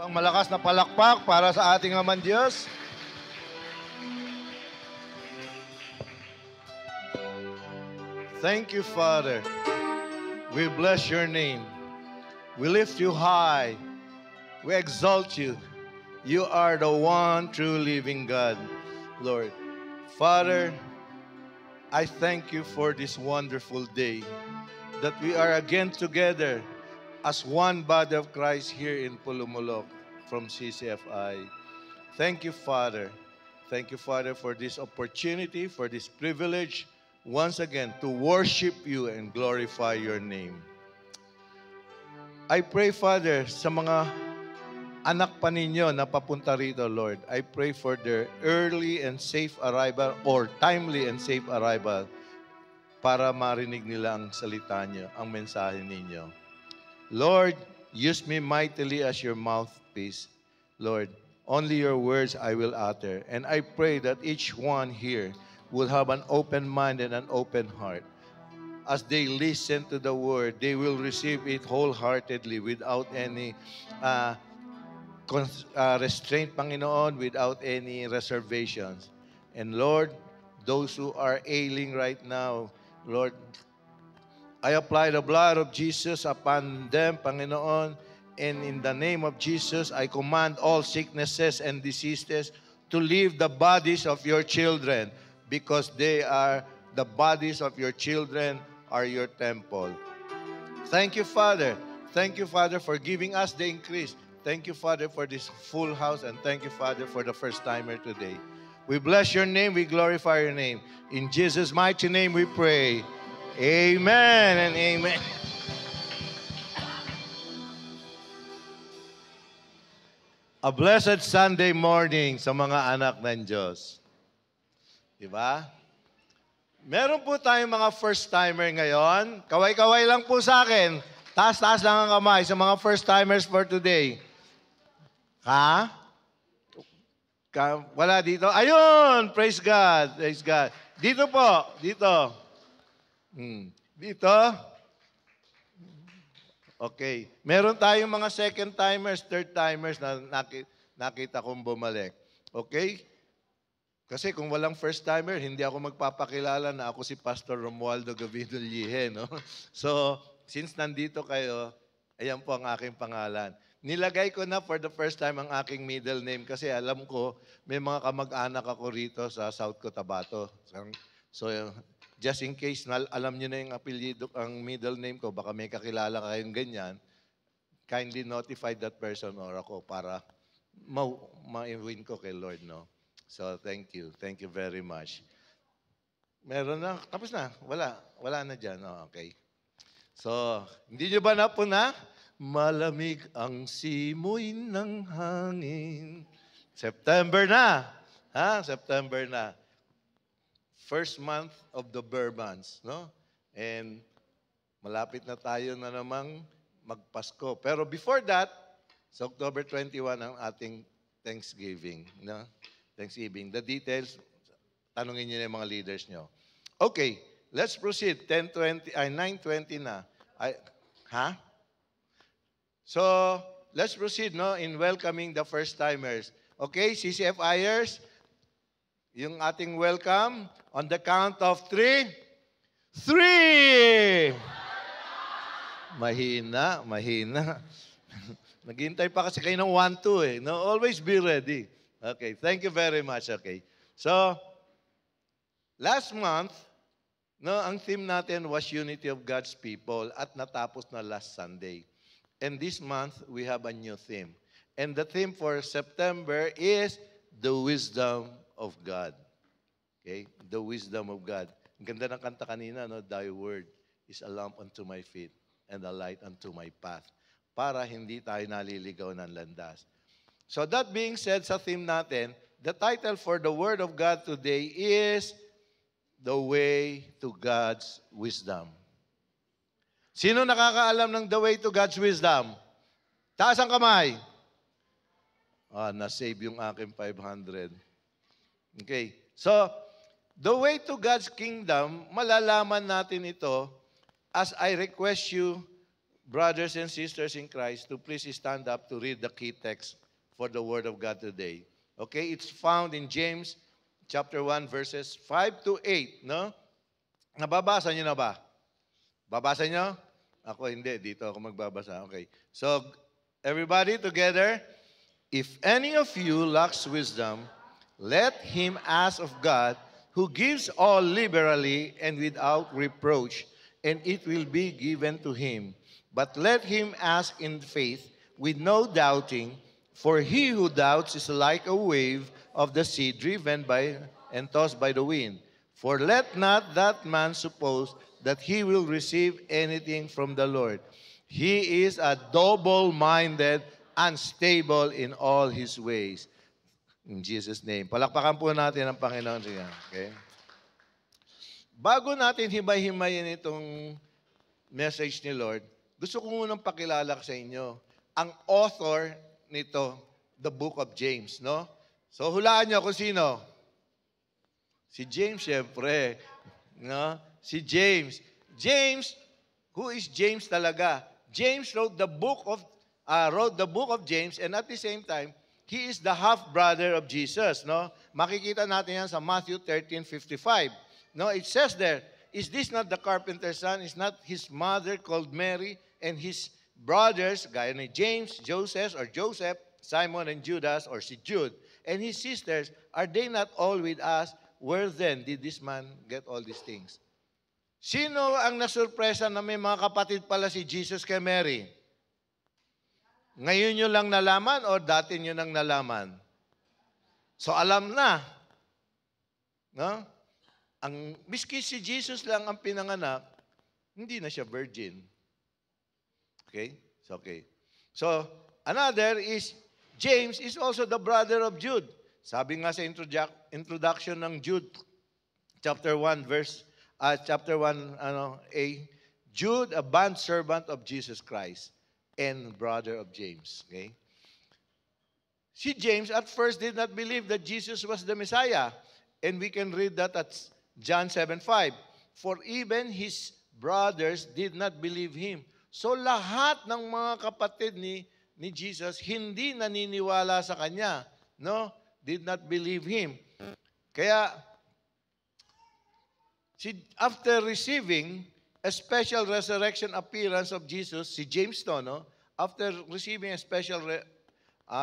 Pang malakas na palakpak para sa ating Amang Diyos. Thank you, Father. We bless your name. We lift you high. We exalt you. You are the one true living God, Lord. Father, I thank you for this wonderful day that we are again together as one body of Christ here in Pulumulok from CCFI. Thank you, Father. Thank you, Father, for this opportunity, for this privilege, once again, to worship you and glorify your name. I pray, Father, sa mga anak pa ninyo na papunta rito, Lord, I pray for their early and safe arrival or timely and safe arrival para marinig nila ang salita niyo, ang mensahe ninyo. Lord, use me mightily as your mouthpiece. Lord, only your words I will utter. And I pray that each one here will have an open mind and an open heart. As they listen to the word, they will receive it wholeheartedly without any restraint, Panginoon, without any reservations. And Lord, those who are ailing right now, Lord, I apply the blood of Jesus upon them, Panginoon, and in the name of Jesus, I command all sicknesses and diseases to leave the bodies of your children because they are the bodies of your children are your temple. Thank you, Father. Thank you, Father, for giving us the increase. Thank you, Father, for this full house, and thank you, Father, for the first timer today. We bless your name. We glorify your name. In Jesus' mighty name we pray. Amen and amen. A blessed Sunday morning sa mga anak ng Diyos. Diba? Meron po tayong mga first-timer ngayon. Kaway-kaway lang po sa akin. Taas-taas lang ang kamay sa mga first-timers for today. Ha? Wala dito? Ayun! Praise God! Praise God. Dito po. Dito. Dito. Okay. Meron tayong mga second-timers, third-timers na nakita kong bumalik. Okay? Kasi kung walang first-timer, hindi ako magpapakilala na ako si Pastor Romualdo Gavino Lihe, no? So, since nandito kayo, ayan po ang aking pangalan. Nilagay ko na for the first time ang aking middle name kasi alam ko may mga kamag-anak ako rito sa South Cotabato. So, just in case alam niyo na yung apelyido, ang middle name ko, baka may kakilala kayong ganyan, kindly notify that person or ako para ma-win ko kay Lord, no? So, thank you. Thank you very much. Meron na? Tapos na? Wala. Wala na dyan. Oh, okay. So, hindi nyo ba napuna? Malamig ang simoy ng hangin. September na. Ha? September na. First month of the Burr months, no? And malapit na tayo na namang magpasko. Pero before that, sa October 21 ang ating Thanksgiving, no? Thanksgiving. The details, tanungin niyo na yung mga leaders nyo. Okay, let's proceed. 9:20 na. Ha? So, let's proceed, no, in welcoming the first-timers. Okay, CCFIers, yung ating welcome on the count of 3. 3! Mahina, mahina. Naghihintay pa kasi kayo ng 1, 2 eh. No, always be ready. Okay, thank you very much. Okay. So, last month, no, ang theme natin was Unity of God's People at natapos na last Sunday. And this month, we have a new theme. And the theme for September is the wisdom of God. Okay? The wisdom of God. Ang ganda ng kanta kanina, no? Thy word is a lamp unto my feet and a light unto my path. Para hindi tayo naliligaw ng landas. So that being said sa theme natin, the title for the Word of God today is The Way to God's Wisdom. Sino nakakaalam ng The Way to God's Wisdom? Taas ang kamay. Na-save yung aking 500. Okay. So, the way to God's kingdom, malalaman natin ito as I request you brothers and sisters in Christ to please stand up to read the key text for the Word of God today. Okay, it's found in James chapter 1 verses 5 to 8, no? Nababasa niyo na ba? Babasa niyo? Ako hindi, dito ako magbabasa. Okay. So, everybody together, if any of you lacks wisdom, let him ask of God, who gives all liberally and without reproach, and it will be given to him. But let him ask in faith, with no doubting, for he who doubts is like a wave of the sea driven by and tossed by the wind. For let not that man suppose that he will receive anything from the Lord. He is a double-minded, unstable in all his ways. In Jesus' name. Palakpakan po natin ang Panginoon siya. Okay? Bago natin himay-himayin itong message ni Lord, gusto ko munang pakilala sa inyo ang author nito, the book of James, no? So hulaan niyo kung sino. Si James, syempre. No? Si James. James, who is James talaga? James wrote the book of James, and at the same time, he is the half-brother of Jesus, no? Makikita natin yan sa Matthew 13:55. No, it says there, is this not the carpenter's son? Is not his mother called Mary, and his brothers, gaya ni James, Joseph, Simon and Judas, or si Jude, and his sisters, are they not all with us? Where then did this man get all these things? Sino ang nasurpresa na may mga kapatid pala si Jesus kay Mary? Ngayon nyo lang nalaman o dati nyo nang nalaman? So alam na. No? Miski si Jesus lang ang pinanganak, hindi na siya virgin. Okay? So, another is, James is also the brother of Jude. Sabi nga sa introduction ng Jude, chapter 1, A, Jude, a bondservant of Jesus Christ and brother of James. Okay? Si James at first did not believe that Jesus was the Messiah. And we can read that at John 7:5. For even his brothers did not believe him. So lahat ng mga kapatid ni Jesus hindi naniniwala sa kanya, no? Did not believe him. Kaya after receiving a special resurrection appearance of Jesus, si James to, no? After receiving a special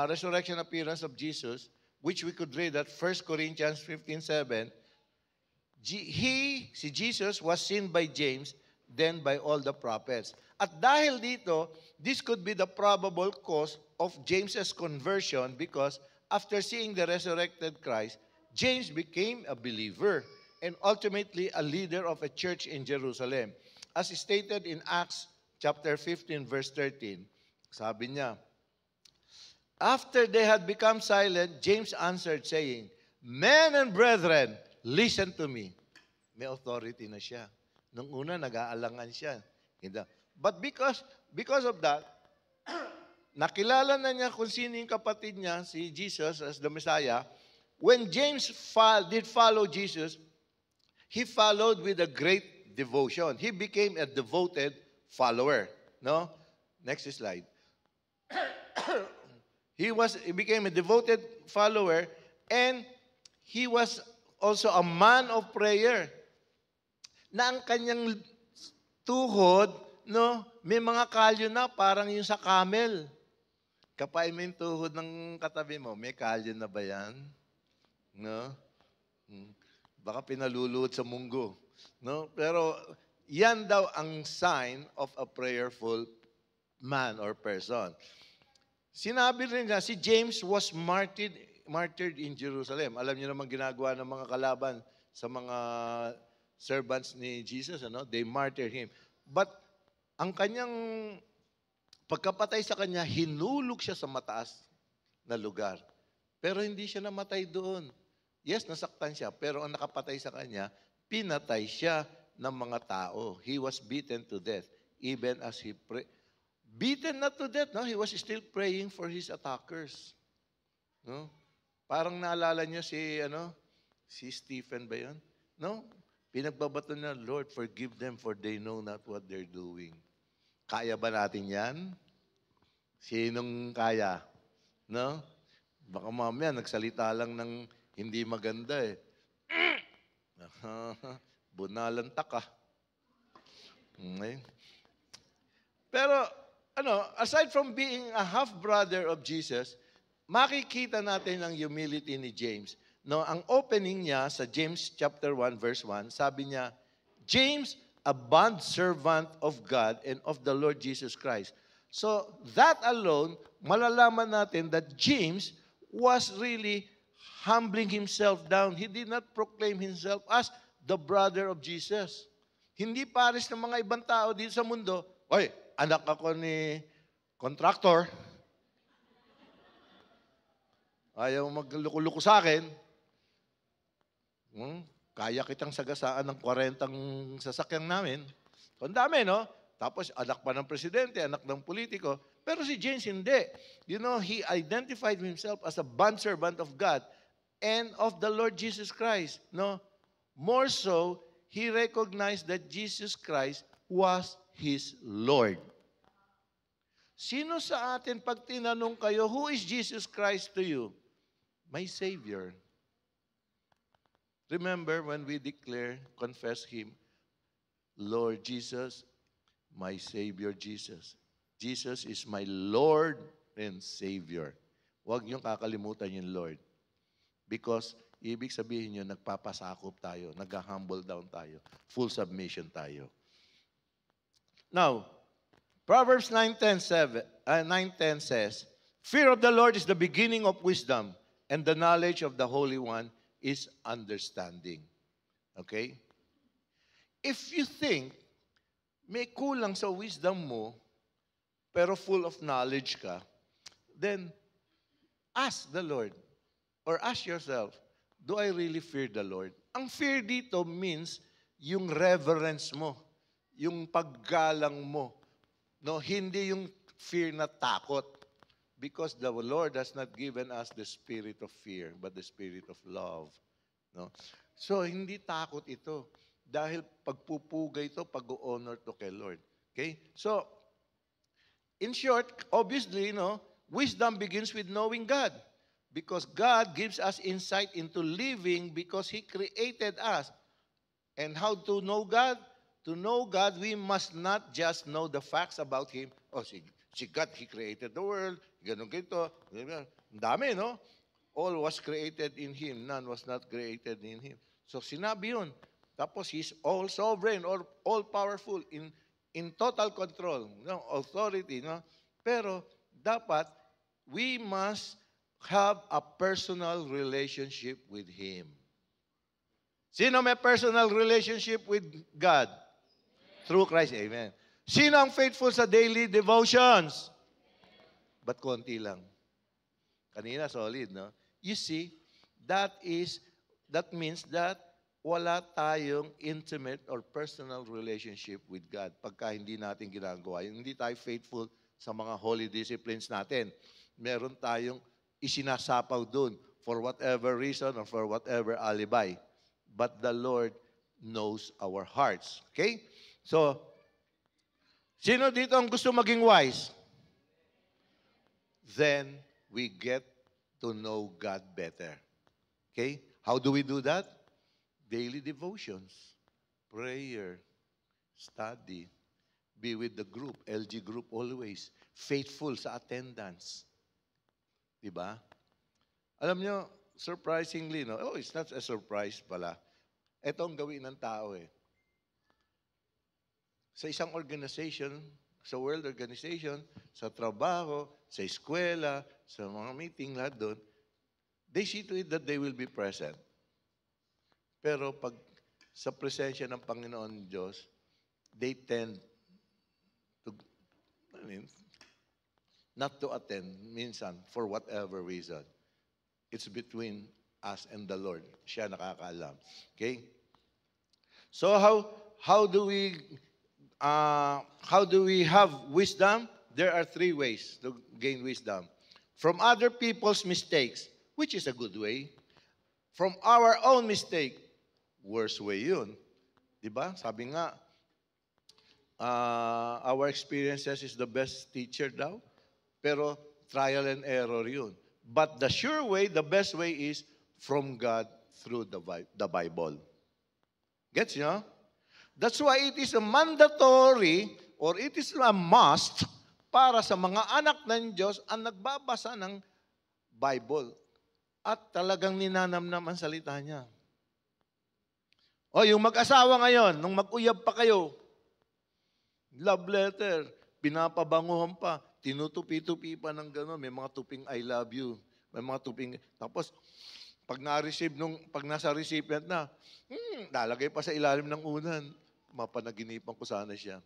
resurrection appearance of Jesus, which we could read at 1 Corinthians 15:7, si Jesus was seen by James, then by all the prophets. At dahil dito, this could be the probable cause of James's conversion because after seeing the resurrected Christ, James became a believer and ultimately a leader of a church in Jerusalem. As stated in Acts chapter 15, verse 13, sabi niya, after they had become silent, James answered saying, men and brethren, listen to me. May authority na siya. Nung una, nag-aalangan siya. But because of that, nakilala na niya kung sino yung kapatid niya, si Jesus as the Messiah. When James did follow Jesus, he followed with a great devotion. He became a devoted follower. No? Next slide. He became a devoted follower, and he was also a man of prayer. Na ang kanyang tuhod, no, may mga kalyo na parang yung sa camel. Kapay mo yung tuhod ng katabi mo, may kalyo na ba yan? No? Baka pinaluluhod sa munggo. No? Pero yan daw ang sign of a prayerful man or person. Sinabi rin niya, si James was martyred in Jerusalem. Alam niyo naman ginagawa ng mga kalaban sa mga servants ni Jesus, ano? They martyred him. But ang kanyang pagkapatay sa kanya, hinulog siya sa mataas na lugar. Pero hindi siya namatay doon. Yes, nasaktan siya, pero ang nakapatay sa kanya, pinatay siya ng mga tao. He was beaten to death, even as he prayed. Beaten not to death, no? He was still praying for his attackers. No? Parang naalala niyo si Stephen ba yun? No? Pinagbabato na, Lord, forgive them for they know not what they're doing. Kaya ba natin yan? Sinong kaya? No? Baka mamaya nagsalita lang ng hindi maganda eh. Bunalantak ka. Okay. Pero, aside from being a half-brother of Jesus, makikita natin ang humility ni James. No, ang opening niya sa James chapter 1 verse 1, sabi niya, James, a bondservant of God and of the Lord Jesus Christ. So, that alone, malalaman natin that James was really humbling himself down. He did not proclaim himself as the brother of Jesus. Hindi pares ng mga ibang tao dito sa mundo, oy, anak ako ni contractor, ayaw magluko-luko sa akin, kaya kitang sagasaan ng 40 sasakyan namin. So, ang dami, no? Tapos, anak pa ng presidente, anak ng politiko. Pero si James, hindi. You know, he identified himself as a bondservant of God and of the Lord Jesus Christ. No? More so, he recognized that Jesus Christ was his Lord. Sino sa atin pag tinanong kayo, who is Jesus Christ to you? My Savior. Remember when we declare, confess Him, Lord Jesus, my Savior Jesus. Jesus is my Lord and Savior. Huwag niyong kakalimutan yung Lord. Because ibig sabihin yun, nagpapasakop tayo, nag-humble down tayo, full submission tayo. Now, Proverbs 9:10 says, Fear of the Lord is the beginning of wisdom, and the knowledge of the Holy One is understanding. Okay? If you think may kulang sa wisdom mo, pero full of knowledge ka, then ask the Lord or ask yourself, do I really fear the Lord? Ang fear dito means yung reverence mo, yung paggalang mo. No, hindi yung fear na takot. Because the Lord has not given us the spirit of fear, but the spirit of love. No? So, hindi takot ito. Dahil pagpupugay ito, pag-honor to kay Lord. Okay? So, in short, obviously, wisdom begins with knowing God. Because God gives us insight into living because He created us. And how to know God? To know God, we must not just know the facts about Him. Oh, si God, He created the world. Ganun ganito. Ang dami, no? All was created in Him. None was not created in Him. So, sinabi yun. Tapos, He's all sovereign or all powerful in total control. No? Authority. No? Pero, dapat, we must have a personal relationship with Him. Sino may personal relationship with God? Through Christ. Amen. Sino ang faithful sa daily devotions? Ba't konti lang? Kanina, solid, no? You see, that means that wala tayong intimate or personal relationship with God pagka hindi natin ginagawa. Hindi tayo faithful sa mga holy disciplines natin. Meron tayong isinasapaw dun for whatever reason or for whatever alibi. But the Lord knows our hearts. Okay? So, sino dito ang gusto maging wise? Then, we get to know God better. Okay? How do we do that? Daily devotions, prayer, study, be with the group, LG group always, faithful sa attendance. Diba? Alam nyo, surprisingly, it's not a surprise pala. Ito ang gawin ng tao eh. Sa isang organization, sa world organization, sa trabaho, sa eskwela, sa mga meeting, lahat doon, they see to it that they will be present. Pero pag sa presensya ng Panginoon Diyos, they tend to, not to attend, minsan, for whatever reason. It's between us and the Lord. Siya nakakaalam. Okay? So how do we have wisdom? There are 3 ways to gain wisdom. From other people's mistakes, which is a good way. From our own mistake, worst way yun. Diba? Sabi nga, our experiences is the best teacher daw. Pero trial and error yun. But the sure way, the best way is from God through the Bible. Gets nyo? That's why it is a mandatory or it is a must para sa mga anak ng Diyos ang nagbabasa ng Bible at talagang ninanamnam ang salita niya. O yung mag-asawa ngayon, nung mag-uyab pa kayo, love letter, pinapabanguhan pa, tinutupi-tupi pa ng gano'n, may mga tuping I love you, may mga tuping, tapos pag nasa recipient na, lalagay pa sa ilalim ng unan, mapanaginipan ko sana siya.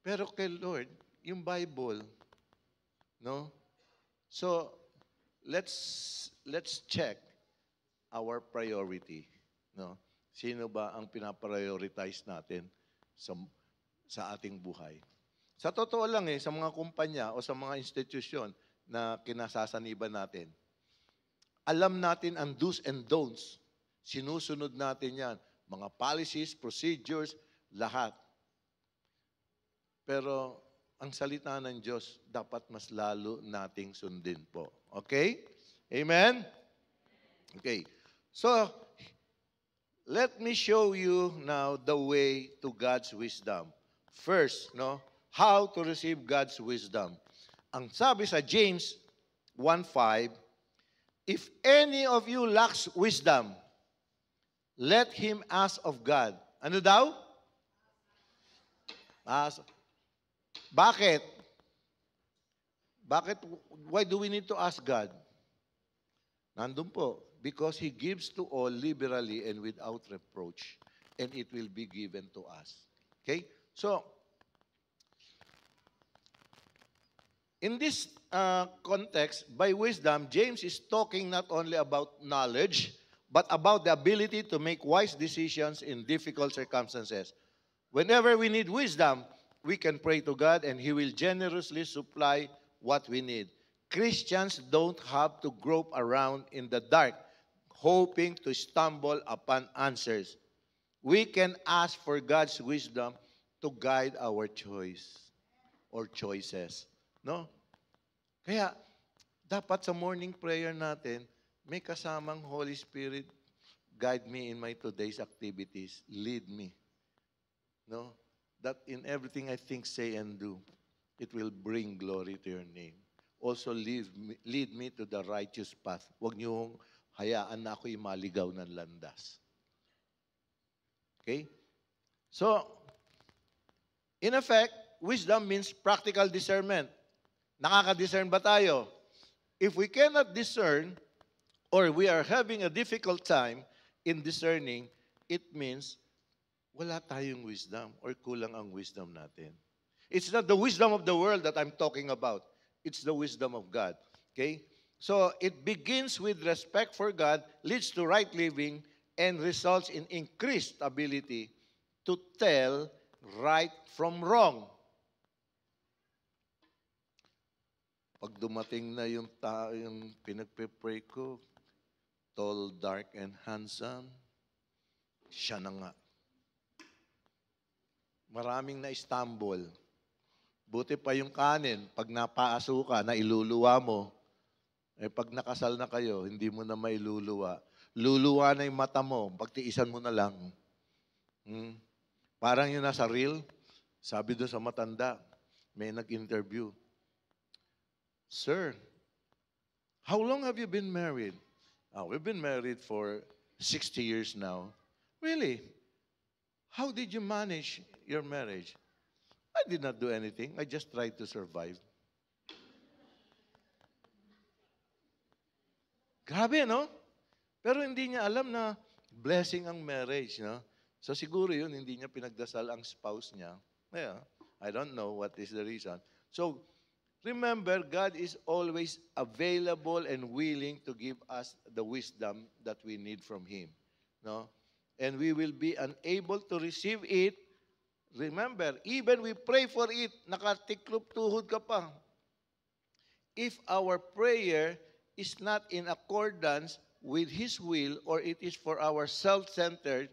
Pero kay Lord, yung Bible, no? So, let's check our priority, no? Sino ba ang pinaprioritize natin sa ating buhay? Sa totoo lang sa mga kumpanya o sa mga institusyon na kinasasaniban natin, alam natin ang do's and don'ts. Sinusunod natin yan. Mga policies, procedures, lahat. Pero ang salita ng Diyos, dapat mas lalo nating sundin po. Okay? Amen? Okay. So, let me show you now the way to God's wisdom. First, no, how to receive God's wisdom. Ang sabi sa James 1:5, if any of you lacks wisdom, let him ask of God. Ano daw? Ask. Bakit? Why do we need to ask God? Nandun po. Because He gives to all liberally and without reproach, and it will be given to us. Okay? So, in this context, by wisdom, James is talking not only about knowledge, but about the ability to make wise decisions in difficult circumstances. Whenever we need wisdom, we can pray to God and He will generously supply what we need. Christians don't have to grope around in the dark, hoping to stumble upon answers. We can ask for God's wisdom to guide our choice or choices. No? Kaya, dapat sa morning prayer natin, may kasamang Holy Spirit, guide me in my today's activities. Lead me. No? That in everything I think, say, and do, it will bring glory to your name. Also, lead me to the righteous path. Huwag niyong hayaan na ako'y maligaw ng landas. Okay? So, in effect, wisdom means practical discernment. Nakaka-discern ba tayo? If we cannot discern, or we are having a difficult time in discerning, it means wala tayong wisdom or kulang ang wisdom natin. It's not the wisdom of the world that I'm talking about. It's the wisdom of God. Okay? So, it begins with respect for God, leads to right living, and results in increased ability to tell right from wrong. Pag dumating na yung pinagpe-pray ko, tall, dark, and handsome, siya na nga. Maraming na-stumble. Buti pa yung kanin, pag napaaso ka, na iluluwa mo, pag nakasal na kayo, hindi mo na mailuluwa. Luluwa na yung mata mo, pagtiisan mo na lang. Parang yung nasa reel, sabi doon sa matanda, may nag-interview, Sir, how long have you been married? We've been married for 60 years now. Really? How did you manage your marriage? I did not do anything. I just tried to survive. Grabe, no? Pero hindi niya alam na blessing ang marriage, no? So siguro yun, hindi niya pinagdasal ang spouse niya. Yeah, I don't know what is the reason. So, remember, God is always available and willing to give us the wisdom that we need from Him. No? And we will be unable to receive it. Remember, even we pray for it, nakatiklop tuhod ka pa. If our prayer is not in accordance with His will or it is for our self-centered,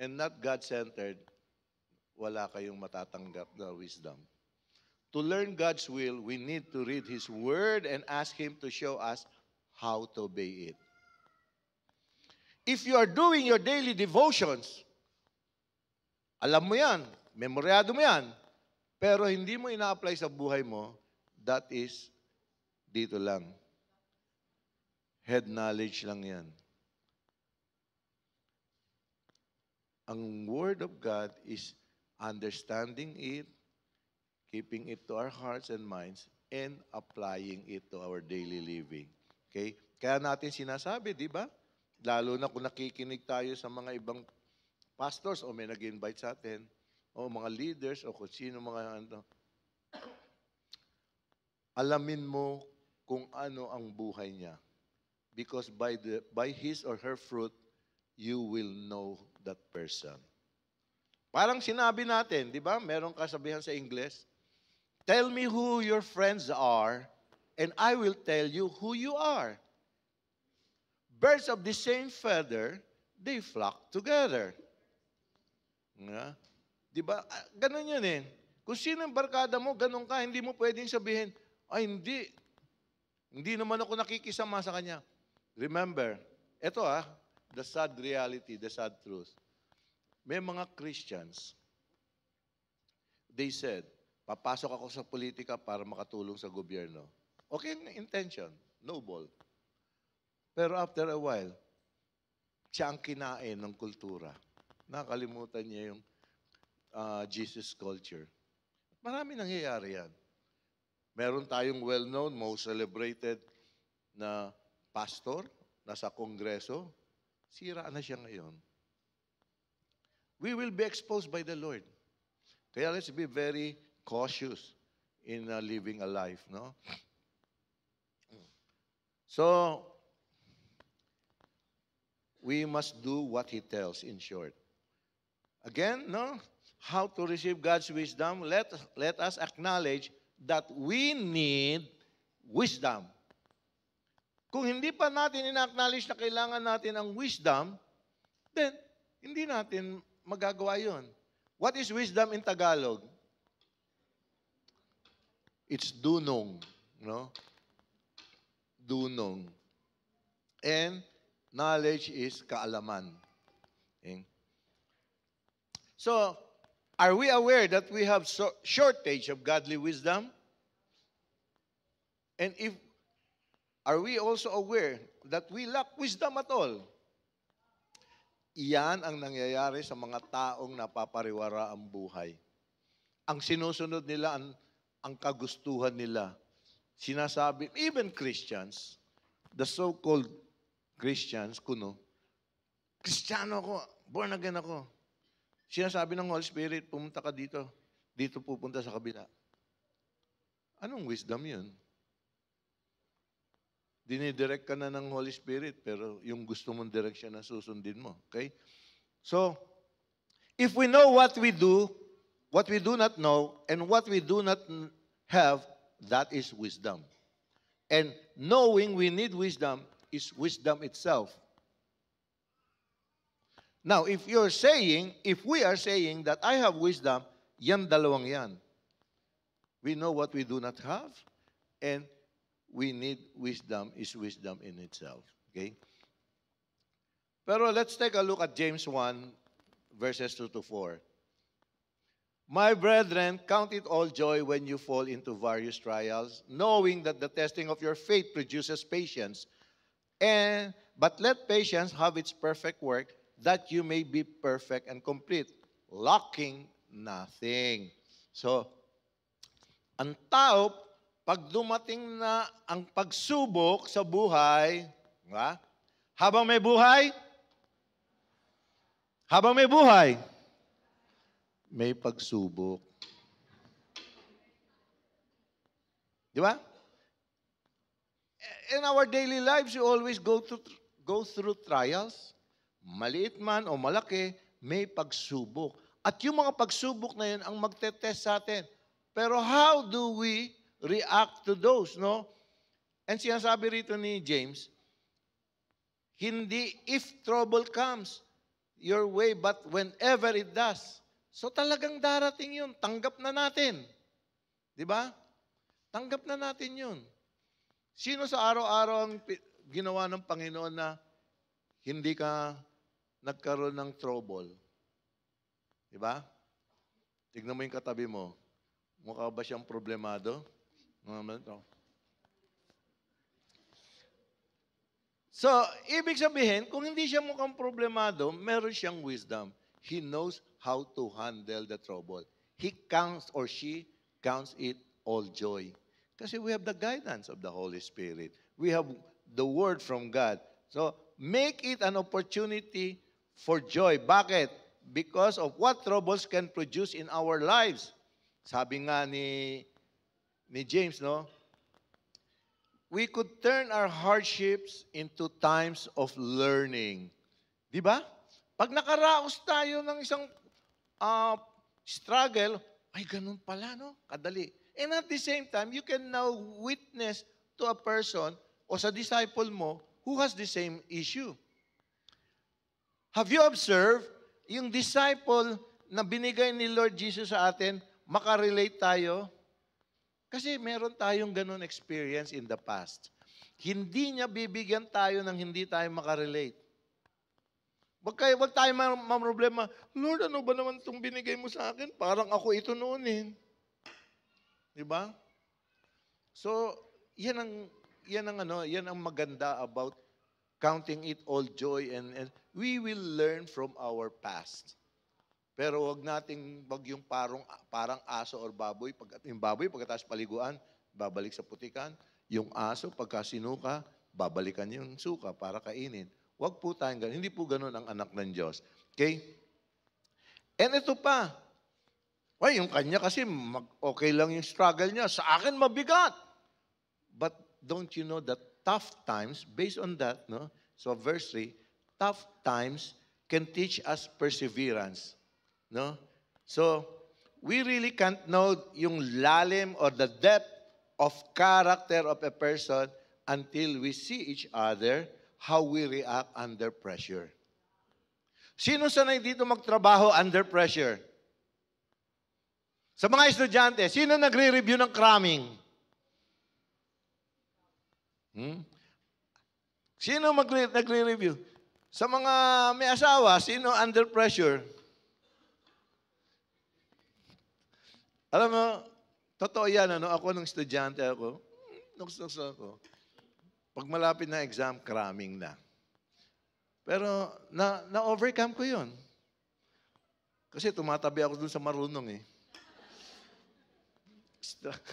and not God-centered, wala kayong matatanggap na wisdom. To learn God's will, we need to read His Word and ask Him to show us how to obey it. If you are doing your daily devotions, alam mo yan, memoryado mo yan, pero hindi mo ina-apply sa buhay mo, that is, dito lang. Head knowledge lang yan. Ang Word of God is understanding it, keeping it to our hearts and minds, and applying it to our daily living. Okay? Kaya natin sinasabi, di ba? Lalo na kung nakikinig tayo sa mga ibang pastors o may nag-invite sa atin, o mga leaders, o kung sino mga ano. Alamin mo kung ano ang buhay niya. Because by his or her fruit, you will know that person. Parang sinabi natin, di ba? Merong kasabihan sa English, tell me who your friends are, and I will tell you who you are. Birds of the same feather, they flock together. Yeah. Di ba? Ganun yun eh. Kung sino ang barkada mo, ganun ka, hindi mo pwedeng sabihin, ay hindi. Hindi naman ako nakikisama sa kanya. Remember, ito the sad reality, the sad truth. May mga Christians, they said, papasok ako sa politika para makatulong sa gobyerno. Okay ang intention, noble. Pero after a while, siya ang kinain ng kultura. Nakalimutan niya yung Jesus culture. Marami nangyayari yan. Meron tayong well-known, most celebrated na pastor, nasa kongreso, sira na siya ngayon. We will be exposed by the Lord. Kaya let's be very cautious in living a life, no? So, we must do what He tells, in short. Again, no? How to receive God's wisdom? Let us acknowledge that we need wisdom. Kung hindi pa natin ina-acknowledge na kailangan natin ang wisdom, then hindi natin magagawa yun. What is wisdom in Tagalog? It's dunong, no? Dunong. And knowledge is kaalaman. Okay? So, are we aware that we have shortage of godly wisdom? And are we also aware that we lack wisdom at all? Iyan ang nangyayari sa mga taong napapariwara ang buhay. Ang sinusunod nila, ang kagustuhan nila. Sinasabi, even Christians, the so-called Christians, Kristiyano ako, born again ako. Sinasabi ng Holy Spirit, pumunta ka dito. Dito pupunta sa kabila. Anong wisdom yun? Dinidirect ka na ng Holy Spirit, pero yung gusto mong direction na susundin mo. Okay? So, if we know what we do not know, and what we do not have, that is wisdom. And knowing we need wisdom is wisdom itself. Now, if we are saying that I have wisdom, yan dalawang yan. We know what we do not have, and we need wisdom is wisdom in itself. Okay? Pero let's take a look at James 1, verses 2 to 4. My brethren, count it all joy when you fall into various trials, knowing that the testing of your faith produces patience. But let patience have its perfect work, that you may be perfect and complete, lacking nothing. So, ang tao, pag dumating na ang pagsubok sa buhay, habang may buhay, may pagsubok. Di ba? In our daily lives, we always go through trials. Maliit man o malaki, may pagsubok. At yung mga pagsubok na yun ang magte-test sa atin. Pero how do we react to those, no? And sinasabi rito ni James, if trouble comes, your way, but whenever it does. So talagang darating yun. Tanggap na natin. Di ba? Tanggap na natin yun. Sino sa araw-araw ang ginawa ng Panginoon na hindi ka nagkaroon ng trouble? Di ba? Tignan mo yung katabi mo. Mukha ba siyang problemado? So, ibig sabihin, kung hindi siya mukhang problemado, meron siyang wisdom. He knows how to handle the trouble. He counts or she counts it all joy. Kasi we have the guidance of the Holy Spirit. We have the Word from God. So, make it an opportunity for joy. Bakit? Because of what troubles can produce in our lives. Sabi nga ni James, no? We could turn our hardships into times of learning. Di ba? Pag nakaraos tayo ng isang struggle, ay ganun pala, no? Kadali. And at the same time, you can now witness to a person o sa disciple mo who has the same issue. Have you observed yung disciple na binigay ni Lord Jesus sa atin, makarelate tayo? Kasi meron tayong ganun experience in the past. Hindi niya bibigyan tayo ng hindi tayo makarelate. Wag tayo problema, Lord, ano ba naman itong binigay mo sa akin? Parang ako ito noon eh. Diba? So, yan ang maganda about counting it all joy and we will learn from our past. Pero wag yung parang aso or baboy. Yung baboy, pagkatapos paliguan, babalik sa putikan. Yung aso, pagka sinuka, babalikan yung suka para kainin. Wag po tayong ganun. Hindi po ganun ang anak ng Diyos. Okay? And ito pa. Yung kanya kasi okay lang yung struggle niya. Sa akin, mabigat. But don't you know that tough times, based on that, no? So verse 3, tough times can teach us perseverance. No? So, we really can't know yung lalim or the depth of character of a person until we see each other, how we react under pressure. Sino sanay dito magtrabaho under pressure? Sa mga estudyante, sino nagre-review ng cramming? Sino nagre-review? Sa mga may asawa, sino under pressure? Alam mo, totoo yan, ako nung estudyante ako, pag malapit na exam, cramming na. Pero, na-overcome ko yun. Kasi tumatabi ako dun sa marunong eh.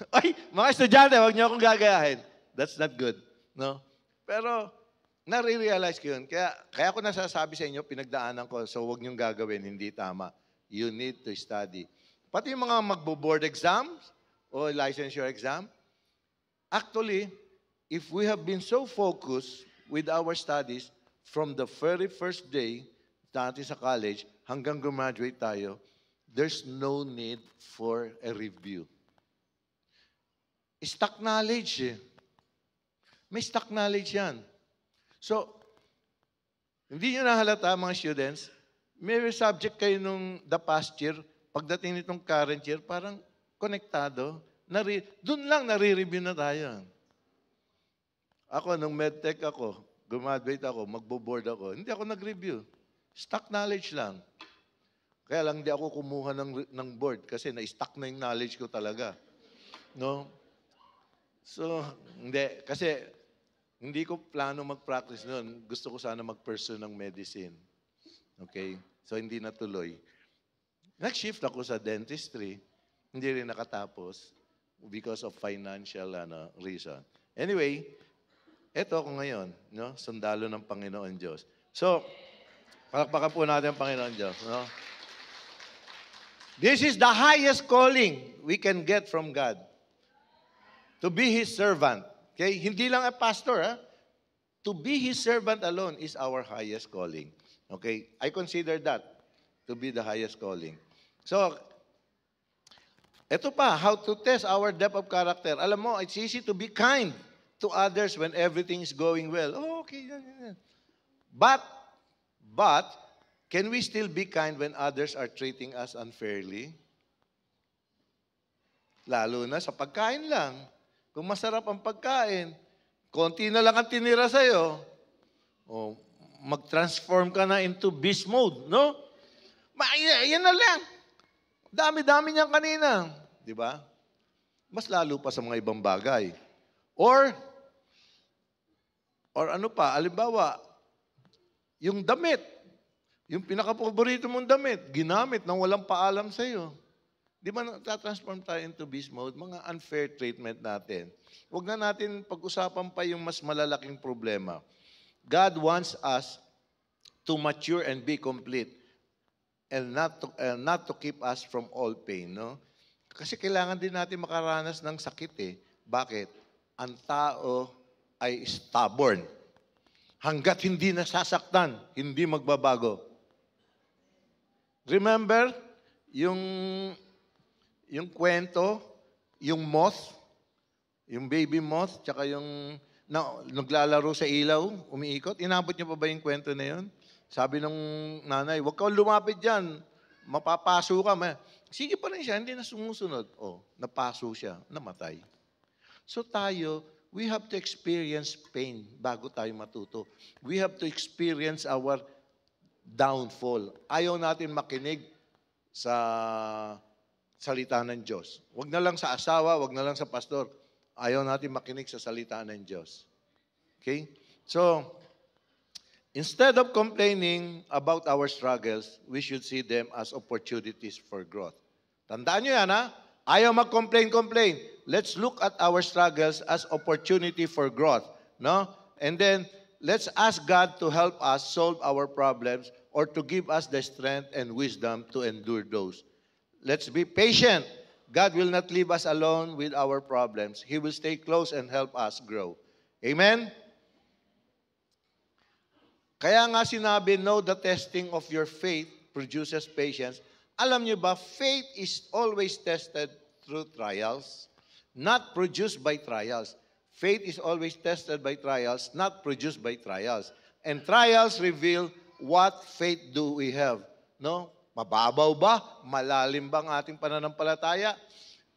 Ay, mga estudyante, wag niyo akong gagayahin. That's not good. No? Pero, nare-realize ko yun. Kaya ako nasasabi sa inyo, pinagdaanan ko, so wag niyong gagawin, hindi tama. You need to study. Pati yung mga magbo-board exams o licensure exam, actually, if we have been so focused with our studies from the very first day natin sa college hanggang graduate tayo, there's no need for a review. Stock knowledge eh. May stock knowledge yan. So, hindi nyo nahalata mga students, may subject kayo nung the past year, pagdating nitong current year, parang konektado. Doon lang nare-review na tayo. Ako, nung medtech ako, graduate ako, magbo-board ako, hindi ako nag-review. Stock knowledge lang. Kaya lang hindi ako kumuha ng board kasi na-stock na yung knowledge ko talaga. No? So, hindi. Kasi hindi ko plano mag-practice noon. Gusto ko sana mag-pursue ng medicine. Okay? So, hindi natuloy. Nag-shift ako sa dentistry. Hindi rin nakatapos because of financial reason. Anyway, eto ako ngayon, no? Sundalo ng Panginoon Diyos. So, palakpakan po natin ang Panginoon Diyos. No? This is the highest calling we can get from God. To be His servant. Okay? Hindi lang a pastor, ha? To be His servant alone is our highest calling. Okay? I consider that to be the highest calling. So, eto pa, how to test our depth of character. Alam mo, it's easy to be kind to others when everything is going well. Oh, okay. But, Can we still be kind when others are treating us unfairly? Lalo na sa pagkain lang. Kung masarap ang pagkain, konti na lang ang tinira sa'yo, o mag-transform ka na into beast mode, no? Yan na lang. Dami-dami niyan kanina. Di ba? Mas lalo pa sa mga ibang bagay. Or ano pa, alimbawa, yung damit, yung pinaka-paborito mong damit, ginamit nang walang paalam sa'yo. Di ba natatransform tayo into beast mode? Mga unfair treatment natin. Huwag na natin pag-usapan pa yung mas malalaking problema. God wants us to mature and be complete and not to keep us from all pain, no? Kasi kailangan din natin makaranas ng sakit eh. Bakit? Ang tao ay stubborn. Hanggat hindi nasasaktan, hindi magbabago. Remember yung kwento, yung moth, yung baby moth, tsaka yung naglalaro sa ilaw, umiikot. Inabot niyo pa ba yung kwento na yun? Sabi ng nanay, huwag kang lumapit dyan, mapapaso ka. Sige pa rin siya, hindi na sumusunod. Oh, napaso siya, namatay. So tayo, we have to experience pain bago tayo matuto. We have to experience our downfall. Ayaw natin makinig sa salita ng Diyos. Huwag na lang sa asawa, huwag na lang sa pastor. Ayaw natin makinig sa salita ng Diyos. Okay? So, instead of complaining about our struggles, we should see them as opportunities for growth. Tandaan nyo yan, ha? Ayaw mag-complain. Let's look at our struggles as opportunity for growth. No? And then, let's ask God to help us solve our problems or to give us the strength and wisdom to endure those. Let's be patient. God will not leave us alone with our problems. He will stay close and help us grow. Amen? Kaya nga sinabi, know the testing of your faith produces patience. Alam niyo ba, faith is always tested through trials, not produced by trials. Faith is always tested by trials, not produced by trials. And trials reveal what faith do we have. No? Mababaw ba? Malalim bang ating pananampalataya?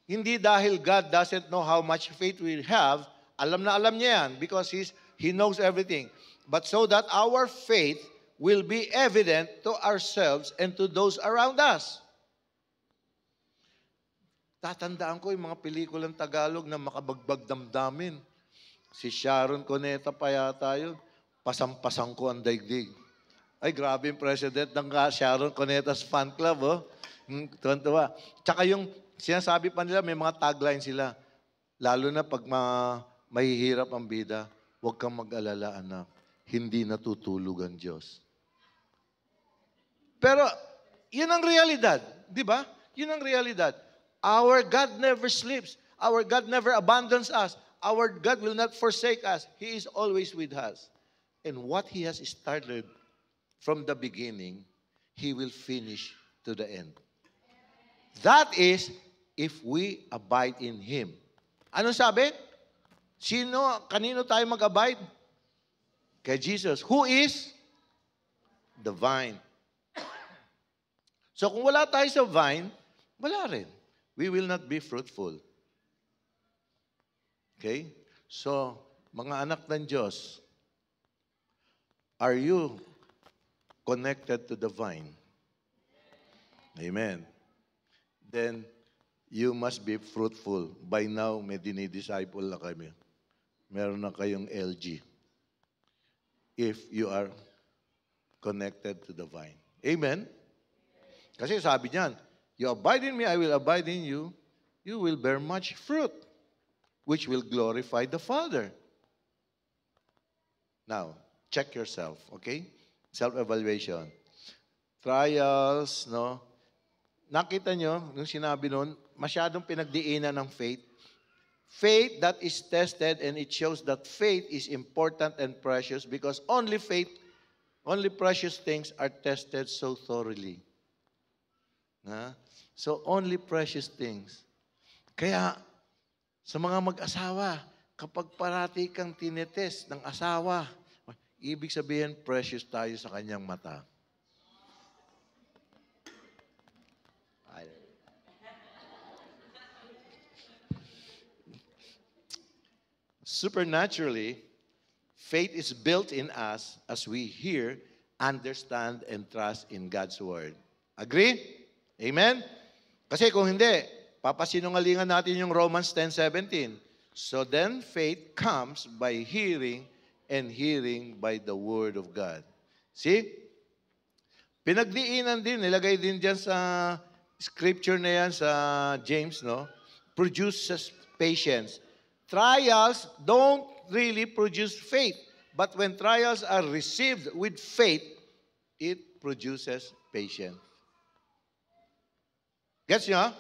Hindi dahil God doesn't know how much faith we have, alam na alam niya yan because He knows everything. But so that our faith will be evident to ourselves and to those around us. Tatandaan ko yung mga pelikulang Tagalog na makabagbag damdamin. Si Sharon Cuneta pa yata yun. Pasampasang ko ang daigdig. Ay, grabe yung president ng Sharon Cuneta's fan club, oh. Tuwan-tuwa. Tsaka yung sinasabi pa nila, may mga tagline sila. Lalo na pag mahihirap ang bida, huwag kang mag-alala, anak. Hindi natutulog ang Diyos. Pero, yun ang realidad. Di ba? Yun ang realidad. Our God never sleeps. Our God never abandons us. Our God will not forsake us. He is always with us. And what He has started from the beginning, He will finish to the end. That is, if we abide in Him. Ano sabi? Kanino tayo mag-abide? Kay Jesus, who is the vine. So kung wala tayo sa vine, wala rin. We will not be fruitful. Okay? So, mga anak ng Diyos, are you connected to the vine? Amen. Then, you must be fruitful. By now, may dinidisciple na kami. Meron na kayong LG. If you are connected to the vine. Amen? Kasi sabi niyan, you abide in me, I will abide in you, you will bear much fruit, which will glorify the Father. Now, check yourself, okay? Self-evaluation. Trials, no? Nakita nyo, nung sinabi nun, masyadong pinagdiinan ng faith. Faith that is tested, and it shows that faith is important and precious because only precious things are tested so thoroughly. So, only precious things. Kaya, sa mga mag-asawa, kapag parati kang tinetest ng asawa, ibig sabihin, precious tayo sa kanyang mata. supernaturally, faith is built in us as we hear, understand, and trust in God's Word. Agree? Amen? Kasi kung hindi, papasinungalingan natin yung Romans 10:17. So then faith comes by hearing, and hearing by the Word of God. See? Pinagdiinan din, nilagay din dyan sa scripture na yan sa James, no? Produces patience. Trials don't really produce faith. But when trials are received with faith, it produces patience. Gets nyo?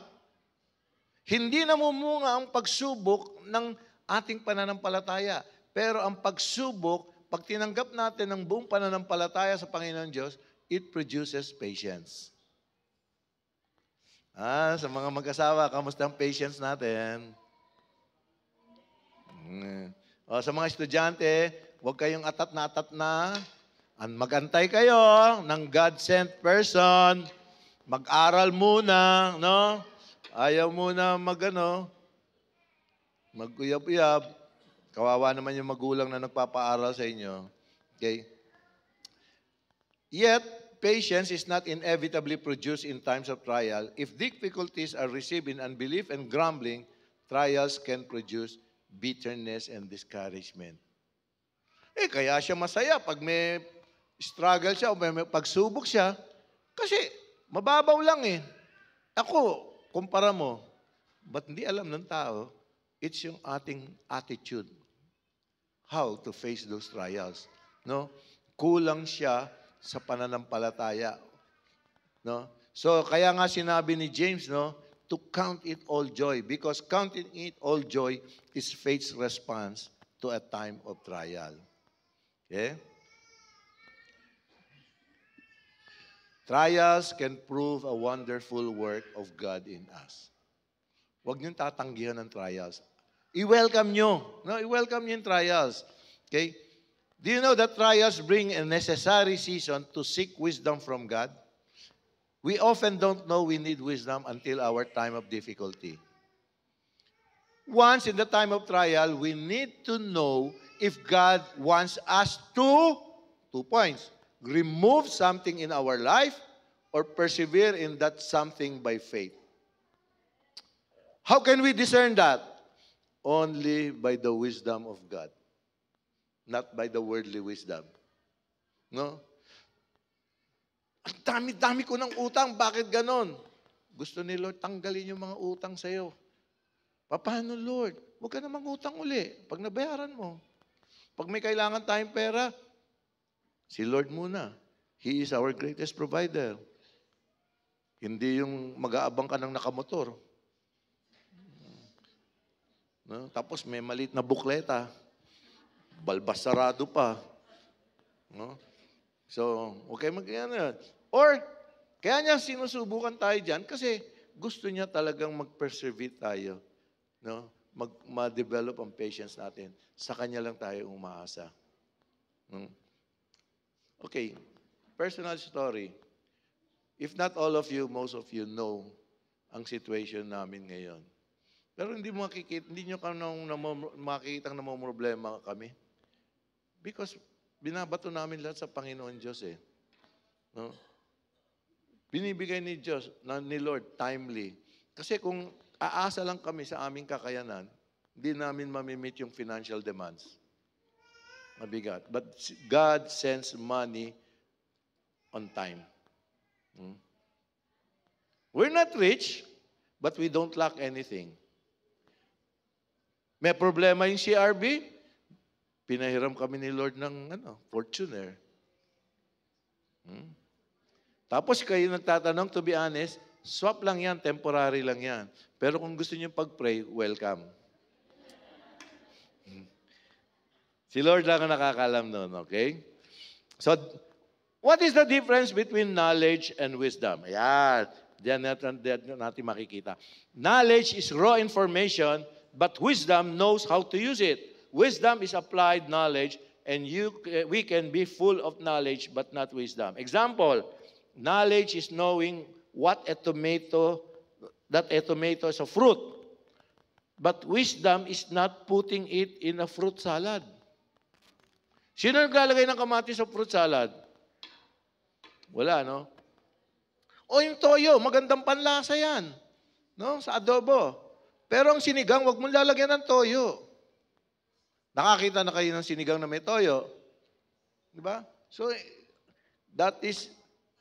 Hindi namumunga ang pagsubok ng ating pananampalataya. Pero ang pagsubok, pag tinanggap natin ang buong pananampalataya sa Panginoon Diyos, it produces patience. Sa mga mag-asawa, kamusta ang patience natin? Sa mga estudyante, huwag kayong atat na. Magantay kayo ng God-sent person. Mag-aral muna, no? Ayaw muna mag-uyab-uyab. Kawawa naman yung magulang na nagpapaaral sa inyo. Okay? Yet, patience is not inevitably produced in times of trial. If difficulties are received in unbelief and grumbling, trials can produce bitterness and discouragement. Kaya siya masaya pag may struggle siya o may pagsubok siya. Kasi mababaw lang eh. Ako, kumpara mo, ba't hindi alam ng tao, it's yung ating attitude. How to face those trials. No? Kulang siya sa pananampalataya. No? So, kaya nga sinabi ni James, no, to count it all joy. Because counting it all joy is faith's response to a time of trial. Okay? Trials can prove a wonderful work of God in us. Huwag niyong tatanggihan ng trials. I-welcome nyo. No? I-welcome nyo yung trials. Okay? Do you know that trials bring a necessary season to seek wisdom from God? We often don't know we need wisdom until our time of difficulty. Once in the time of trial, we need to know if God wants us to, 2 points, remove something in our life or persevere in that something by faith. How can we discern that? Only by the wisdom of God, not by the worldly wisdom. No? Ang dami-dami ko ng utang, bakit ganon? Gusto ni Lord tanggalin yung mga utang sa'yo. Paano, Lord? Huwag ka namang utang uli pag nabayaran mo. Pag may kailangan tayong pera, si Lord muna. He is our greatest provider. Hindi yung mag-aabang ka ng nakamotor. No? Tapos may maliit na bukleta. Balbas sarado pa. No? So, okay mag-yan. Or, kaya niya sinusubukan tayo dyan kasi gusto niya talagang mag-persevere tayo. No? Ma-develop ang patience natin. Sa Kanya lang tayo umaasa. Okay, personal story. If not all of you, most of you know ang situation namin ngayon. Pero hindi nyo makikita na problema kami. Because binabato namin lahat sa Panginoon Diyos eh. No? Binibigay ni Diyos, ni Lord, timely. Kasi kung aasa lang kami sa aming kakayanan, hindi namin mamimit yung financial demands. Mabigat. But God sends money on time. We're not rich, but we don't lack anything. May problema yung CRB, pinahiram kami ni Lord ng Fortuner. Tapos kayo nagtatanong, to be honest, swap lang yan, temporary lang yan. Pero kung gusto niyo pag-pray, welcome. Si Lord lang ang nakakalam nun, okay? So, what is the difference between knowledge and wisdom? Ayan, diyan natin makikita. Knowledge is raw information, but wisdom knows how to use it. Wisdom is applied knowledge, and we can be full of knowledge, but not wisdom. Example, knowledge is knowing that a tomato is a fruit. But wisdom is not putting it in a fruit salad. Sino naglalagay ng kamatis sa fruit salad? Wala, no? O yung toyo, magandang panlasa yan. No? Sa adobo. Pero ang sinigang, wag mong lalagyan ng toyo. Nakakita na kayo ng sinigang na may toyo. Di ba? So, that is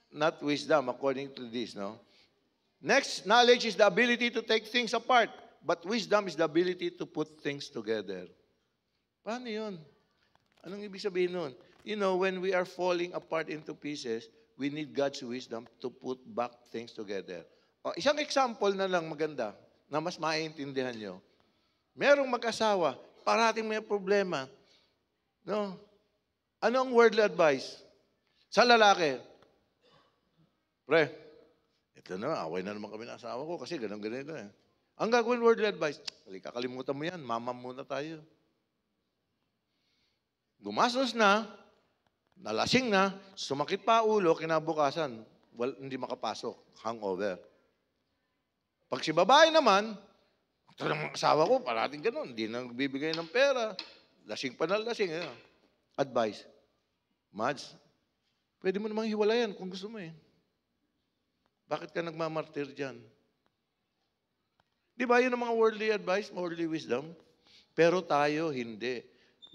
not wisdom according to this, no? Next, knowledge is the ability to take things apart. But wisdom is the ability to put things together. Paano yun? Anong ibig sabihin nun? You know, when we are falling apart into pieces, we need God's wisdom to put back things together. O, isang example na lang maganda na mas maiintindihan nyo. Merong mag-asawa, parating may problema. No? Ano ang worldly advice? Sa lalaki, pre, ito na, away na naman kami ng asawa ko kasi ganun-ganun eh. Ang gagawin worldly advice, halika, kalimutan mo yan, mama muna tayo. Gumastos na, nalasing na, sumakit pa ulo, kinabukasan, hindi makapasok, hangover. Pag si babae naman, ito ng asawa ko, parating ganun, hindi na nagbibigay ng pera, lasing pa na lasing. Eh. Advice, Mads, pwede mo namang hiwalayan kung gusto mo eh. Bakit ka nagmamartir dyan? Di ba yun ang mga worldly advice, worldly wisdom? Pero tayo, hindi.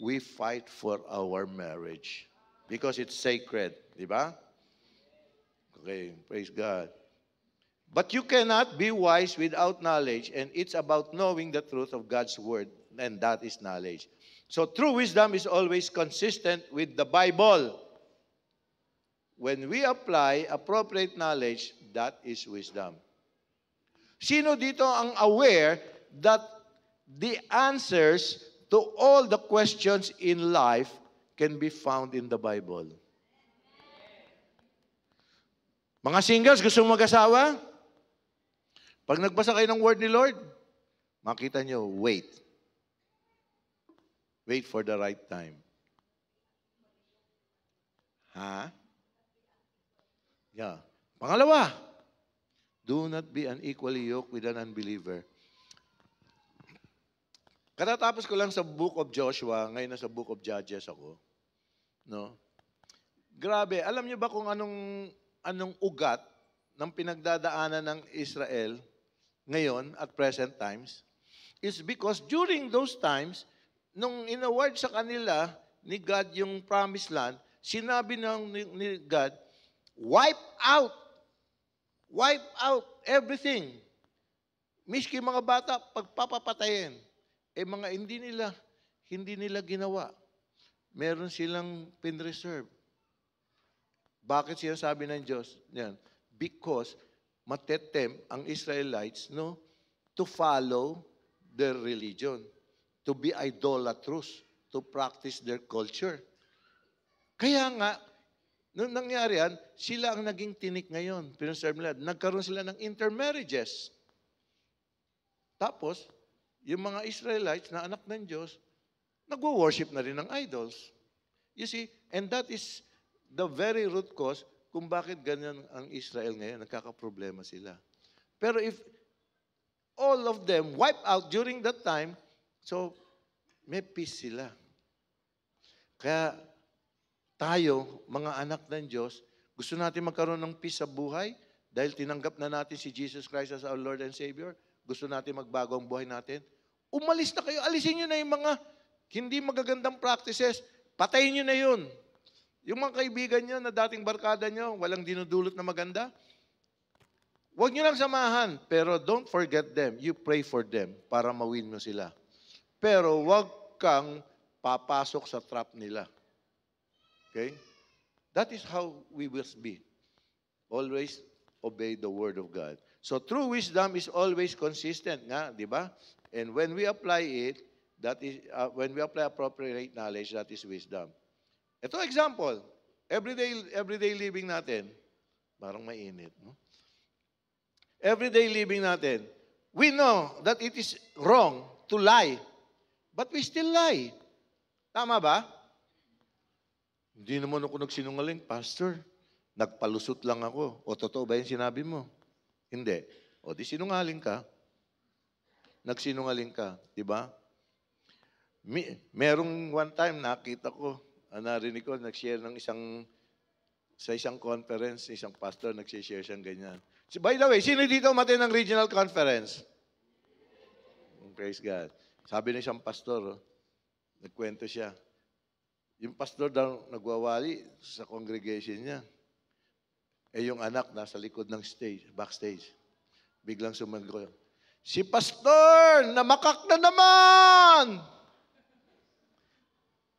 We fight for our marriage. Because it's sacred. Di ba? Okay, praise God. But you cannot be wise without knowledge, and it's about knowing the truth of God's word, and that is knowledge. So true wisdom is always consistent with the Bible. When we apply appropriate knowledge, that is wisdom. Sino dito ang aware that the answers to all the questions in life can be found in the Bible? Mga singles, gusto mong mag-asawa? Pag nagbasa kayo ng word ni Lord, makita nyo, wait. Wait for the right time. Ha? Yeah. Pangalawa, do not be unequally yoked with an unbeliever. Katatapos ko lang sa Book of Joshua, ngayon na sa Book of Judges ako. No? Grabe, alam niyo ba kung anong ugat ng pinagdadaanan ng Israel ngayon at present times? It's because during those times, nung inaward sa kanila ni God yung promised land, sinabi ni God, wipe out everything. Miski mga bata, pagpapapatayin. Mga hindi nila ginawa. Meron silang pinreserve. Bakit sinasabi ng Diyos? Yan. Because matetem ang Israelites, no, to follow their religion, to be idolatrous, to practice their culture. Kaya nga, nung nangyari yan, sila ang naging tinik ngayon. Pinreserve nila. Nagkaroon sila ng intermarriages. Tapos, yung mga Israelites na anak ng Diyos, nagwo-worship na rin ng idols. You see, and that is the very root cause kung bakit ganyan ang Israel ngayon, nagkakaproblema sila. Pero if all of them wipe out during that time, so may peace sila. Kaya tayo, mga anak ng Diyos, gusto natin magkaroon ng peace sa buhay dahil tinanggap na natin si Jesus Christ as our Lord and Savior. Gusto natin magbago ang buhay natin. Umalis na kayo. Alisin nyo na yung mga hindi magagandang practices. Patayin nyo na yun. Yung mga kaibigan nyo na dating barkada nyo, walang dinudulot na maganda, huwag nyo lang samahan. Pero don't forget them. You pray for them para mawin mo sila. Pero huwag kang papasok sa trap nila. Okay? That is how we must be. Always obey the word of God. So true wisdom is always consistent, nga, di ba? And when we apply it, that is when we apply appropriate knowledge, that is wisdom. Ito example, everyday living natin, parang mainit, no? Everyday living natin, we know that it is wrong to lie, but we still lie. Tama ba? Hindi naman ako nagsinungaling, Pastor. Nagpalusot lang ako. O totoo ba yung sinabi mo? Hindi. O di sinungaling ka. nagsinungaling ka, di ba? Merong one time nakita ko, narinig ko, nag-share ng sa isang conference, isang pastor, nag-share siyang ganyan. By the way, sino dito umattend ng regional conference? Praise God. Sabi ng isang pastor, nagkwento siya. Yung pastor daw nagwawali sa congregation niya. Yung anak nasa likod ng stage, backstage. Biglang sumagot, si pastor, namakak na naman!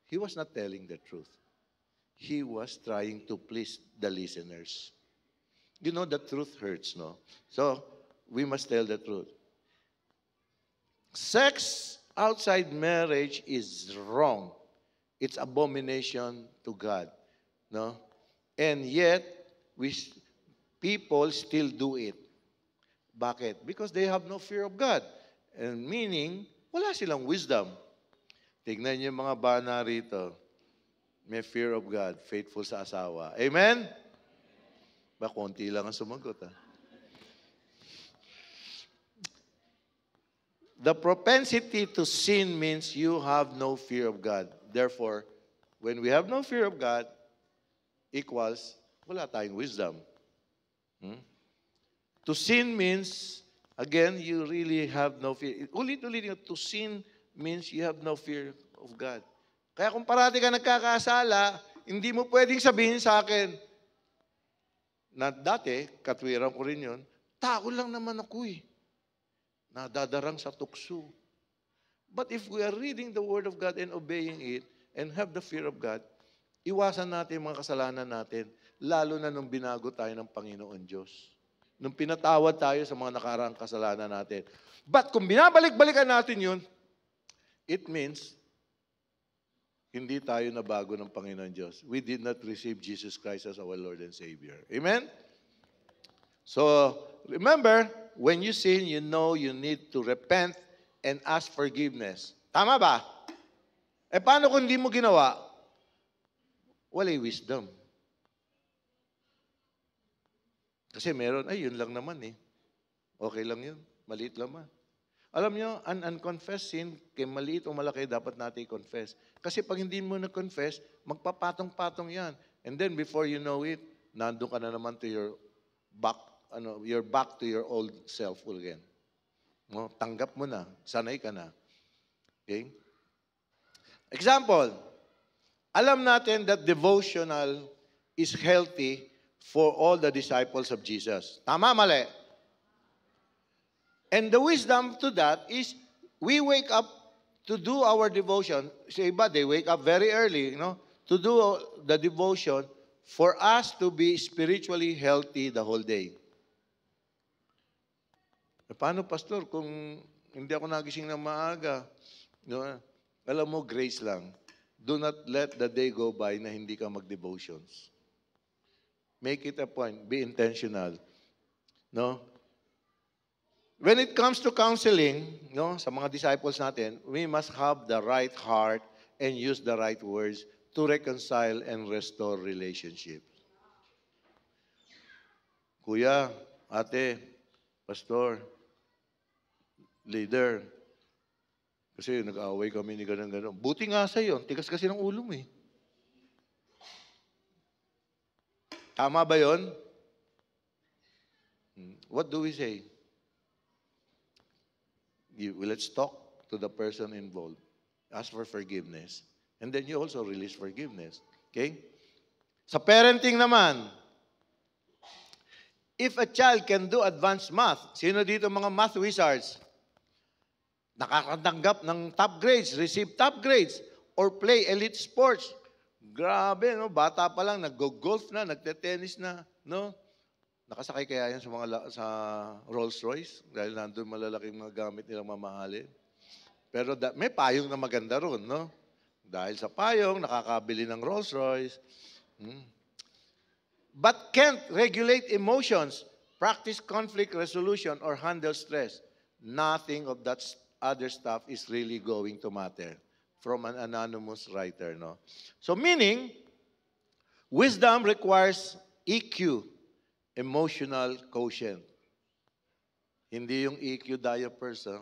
He was not telling the truth. He was trying to please the listeners. You know, the truth hurts, no? So, we must tell the truth. Sex outside marriage is wrong. It's abomination to God, no? And yet, people still do it. Bakit? Because they have no fear of God. And meaning, wala silang wisdom. Tignan niyo yung mga bana rito. May fear of God, faithful sa asawa. Amen? Ba, konti lang ang sumagot. The propensity to sin means you have no fear of God. Therefore, when we have no fear of God, equals, wala tayong wisdom. To sin means, again, you really have no fear. Ulit-ulit, to sin means you have no fear of God. Kaya kung parati ka nagkakasala, hindi mo pwedeng sabihin sa akin, na dati, katwiran ko rin yun, tao lang naman ako eh. Nadadarang sa tukso. But if we are reading the Word of God and obeying it, and have the fear of God, iwasan natin mga kasalanan natin, lalo na nung binago tayo ng Panginoon Diyos. Nung pinatawad tayo sa mga nakaraang kasalanan natin. But kung binabalik-balikan natin yun, it means, hindi tayo nabago ng Panginoon Diyos. We did not receive Jesus Christ as our Lord and Savior. Amen? So, remember, when you sin, you know you need to repent and ask forgiveness. Tama ba? Paano kung hindi mo ginawa? Wala'y wisdom. Kasi meron, yun lang naman eh. Okay lang yun. Maliit lang man. Alam nyo, an unconfessed sin, kay maliit o malaki, dapat natin i-confess. Kasi pag hindi mo na-confess, magpapatong-patong yan. And then before you know it, nandun ka na naman to your back, you're back to your old self again. No? Tanggap mo na. Sanay ka na. Okay? Example, alam natin that devotional is healthy for all the disciples of Jesus. Tama, mali? And the wisdom to that is we wake up to do our devotion. Sa iba, they wake up very early, to do the devotion for us to be spiritually healthy the whole day. Paano, Pastor, kung hindi ako nagising ng maaga? Alam mo, grace lang. Do not let the day go by na hindi ka mag-devotions. Make it a point. Be intentional. No? When it comes to counseling, sa mga disciples natin, we must have the right heart and use the right words to reconcile and restore relationships. Kuya, ate, pastor, leader, kasi nag-away kami ni ganun-ganun. Buti nga sa'yo, tigas kasi ng ulo mo eh. Tama ba yun? What do we say? Let's talk to the person involved. Ask for forgiveness. And then you also release forgiveness. Okay? Sa parenting naman, if a child can do advanced math, sino dito mga math wizards? Nakakatanggap ng top grades, receive top grades, or play elite sports. Grabe, bata pa lang, nag-golf na, nagte-tennis na, Nakasakay kaya yan sa Rolls Royce? Dahil nandun malalaking mga gamit nilang mamahalin. Pero may payong na maganda ron, Dahil sa payong, nakakabili ng Rolls Royce. But can't regulate emotions, practice conflict resolution, or handle stress. Nothing of that other stuff is really going to matter. From an anonymous writer, So meaning, wisdom requires EQ, emotional quotient. Hindi yung EQ diet person,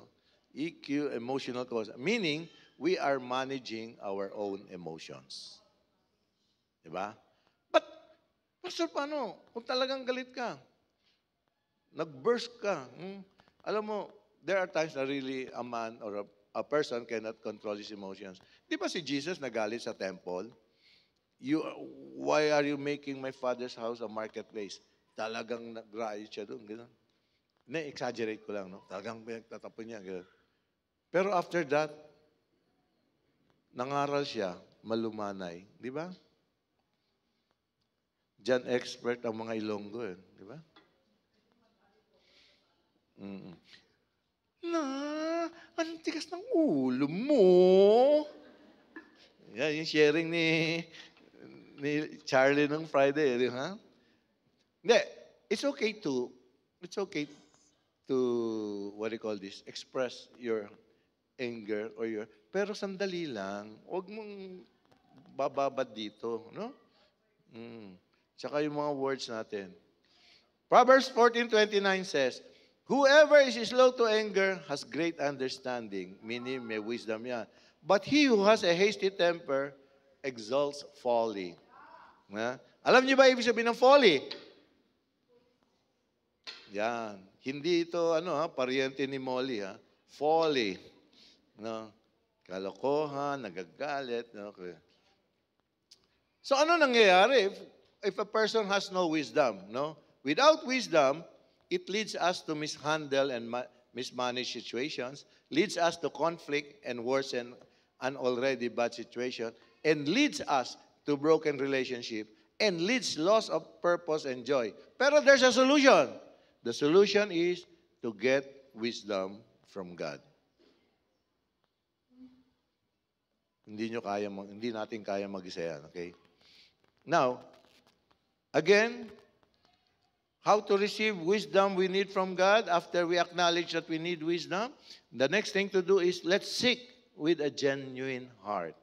EQ, emotional quotient. Meaning, we are managing our own emotions. Diba? But, Pastor, paano? Kung talagang galit ka, nag-burst ka, alam mo, there are times na really a man or a person cannot control his emotions. Di ba si Jesus nagalit sa temple? Why are you making my father's house a marketplace? Talagang nag-riot siya doon. Ganun. Na-exaggerate ko lang, no? Talagang pinagtatapon niya. Ganun. Pero after that, nangaral siya, malumanay. Di ba? Diyan expert ang mga Ilonggo. Di ba? Mm. Na, ang tigas ng ulo mo. Yan, yung sharing ni Charlie nung Friday, di ba? Hindi, it's okay to, what do you call this, express your anger or pero sandali lang, huwag mong bababad dito, no? Tsaka yung mga words natin. Proverbs 14:29 says, whoever is slow to anger has great understanding, meaning may wisdom yan. But he who has a hasty temper exalts folly. Na? Alam niyo ba ibig sabihin ng folly? Yan. Hindi ito, pariente ni Molly, ha? Folly. No? Kalokohan, nagagalit. Okay. So ano nangyayari if a person has no wisdom, no? Without wisdom, it leads us to mishandle and mismanage situations, leads us to conflict and worsen an already bad situation, and leads us to broken relationship, and leads loss of purpose and joy. Pero there's a solution. The solution is to get wisdom from God. Hindi natin kaya mag-isa yan, okay? Now, again, how to receive wisdom we need from God after we acknowledge that we need wisdom? The next thing to do is let's seek with a genuine heart.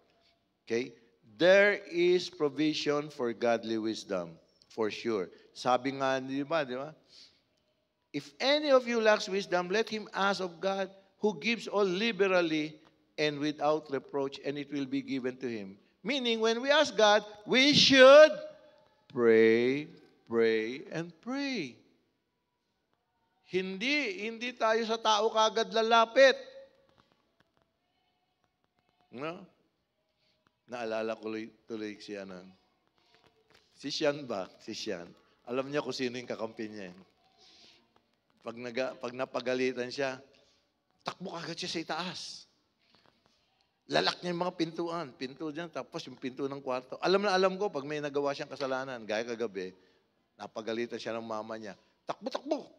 Okay? There is provision for godly wisdom, for sure. Sabi nga, di ba? If any of you lacks wisdom, let him ask of God, who gives all liberally and without reproach, and it will be given to him. Meaning, when we ask God, we should pray, and pray. Hindi tayo sa tao kagad lalapit. No? Naalala ko tuloy si Sian ba? Si Sian. Alam niya kung sino yung kakampi niya. Pag napagalitan siya, takbo kagad siya sa itaas. Lalak niya yung mga pinto dyan, tapos yung pinto ng kwarto. Alam ko, pag may nagawa siyang kasalanan, gaya kagabi, napagalitan siya ng mama niya, takbo.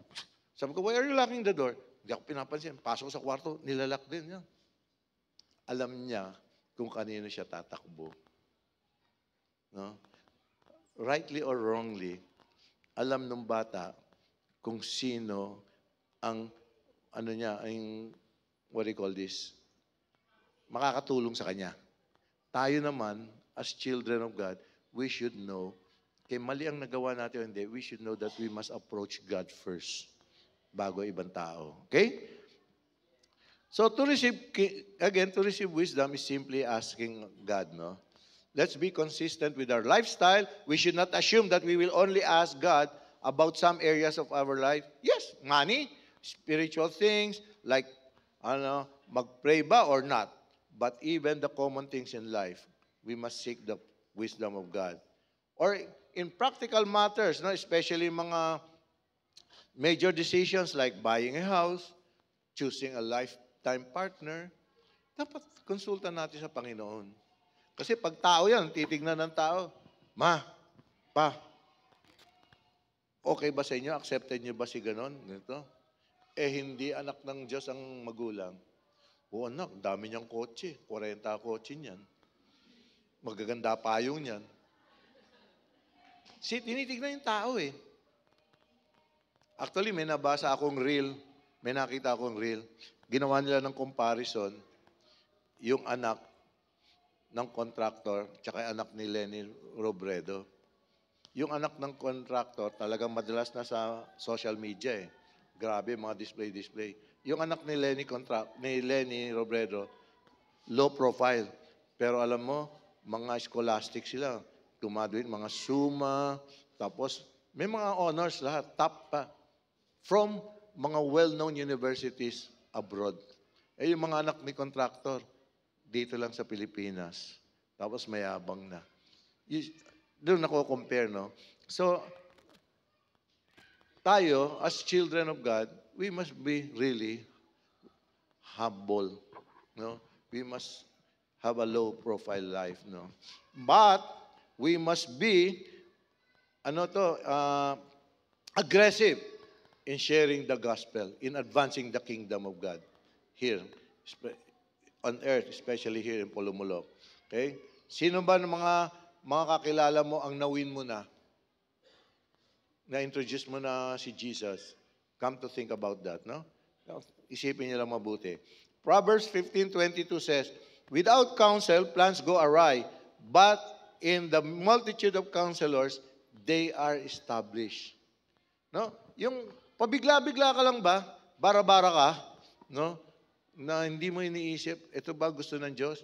Sabi ko, why are you locking the door? Hindi ako pinapansin. Pasok sa kwarto, nilalak din yan. Alam niya kung kanino siya tatakbo. No? Rightly or wrongly, alam ng bata kung sino ang, what do you call this, makakatulong sa kanya. Tayo naman, as children of God, we should know, kaya mali ang nagawa natin o hindi, we should know that we must approach God first bago ibang tao. Okay? So to receive wisdom is simply asking God, no? Let's be consistent with our lifestyle. We should not assume that we will only ask God about some areas of our life. Yes, money, spiritual things, like, mag-pray ba or not? But even the common things in life, we must seek the wisdom of God. Or in practical matters, no, especially mga major decisions like buying a house, choosing a lifetime partner, dapat konsulta natin sa Panginoon. Kasi pag tao yan, titignan ng tao, Ma, Pa, okay ba sa inyo? Accepted niyo ba si ganon? Ganito. Hindi anak ng Diyos ang magulang. O anak, dami niyang kotse. 40 kotse niyan. Magaganda pa yung niyan. Tinitignan yung tao eh. Actually, may nakita akong reel. Ginawa nila ng comparison yung anak ng contractor tsaka anak ni Lenny Robredo. Yung anak ng contractor talagang madalas na sa social media eh. Grabe, mga display. Yung anak ni Lenny Robredo, low profile. Pero alam mo, mga scholastic sila. Graduate, mga summa, tapos may mga honors lahat, top pa. From mga well-known universities abroad. Eh yung mga anak ni contractor, dito lang sa Pilipinas. Tapos mayabang na. Doon ako compare, no? So, tayo, as children of God, we must be really humble, no? We must have a low profile life, no? But we must be aggressive in sharing the gospel, in advancing the kingdom of God here on earth, especially here in Polumulok. Okay? Sino ba ng mga kakilala mo ang nawin mo na-introduce mo na si Jesus? Come to think about that, no? Isipin niyo lang mabuti. Proverbs 15:22 says, "Without counsel, plans go awry, but in the multitude of counselors, they are established." No? Yung pabigla-bigla ka lang ba, bara-bara ka, no? Na hindi mo iniisip, ito ba gusto ng Diyos?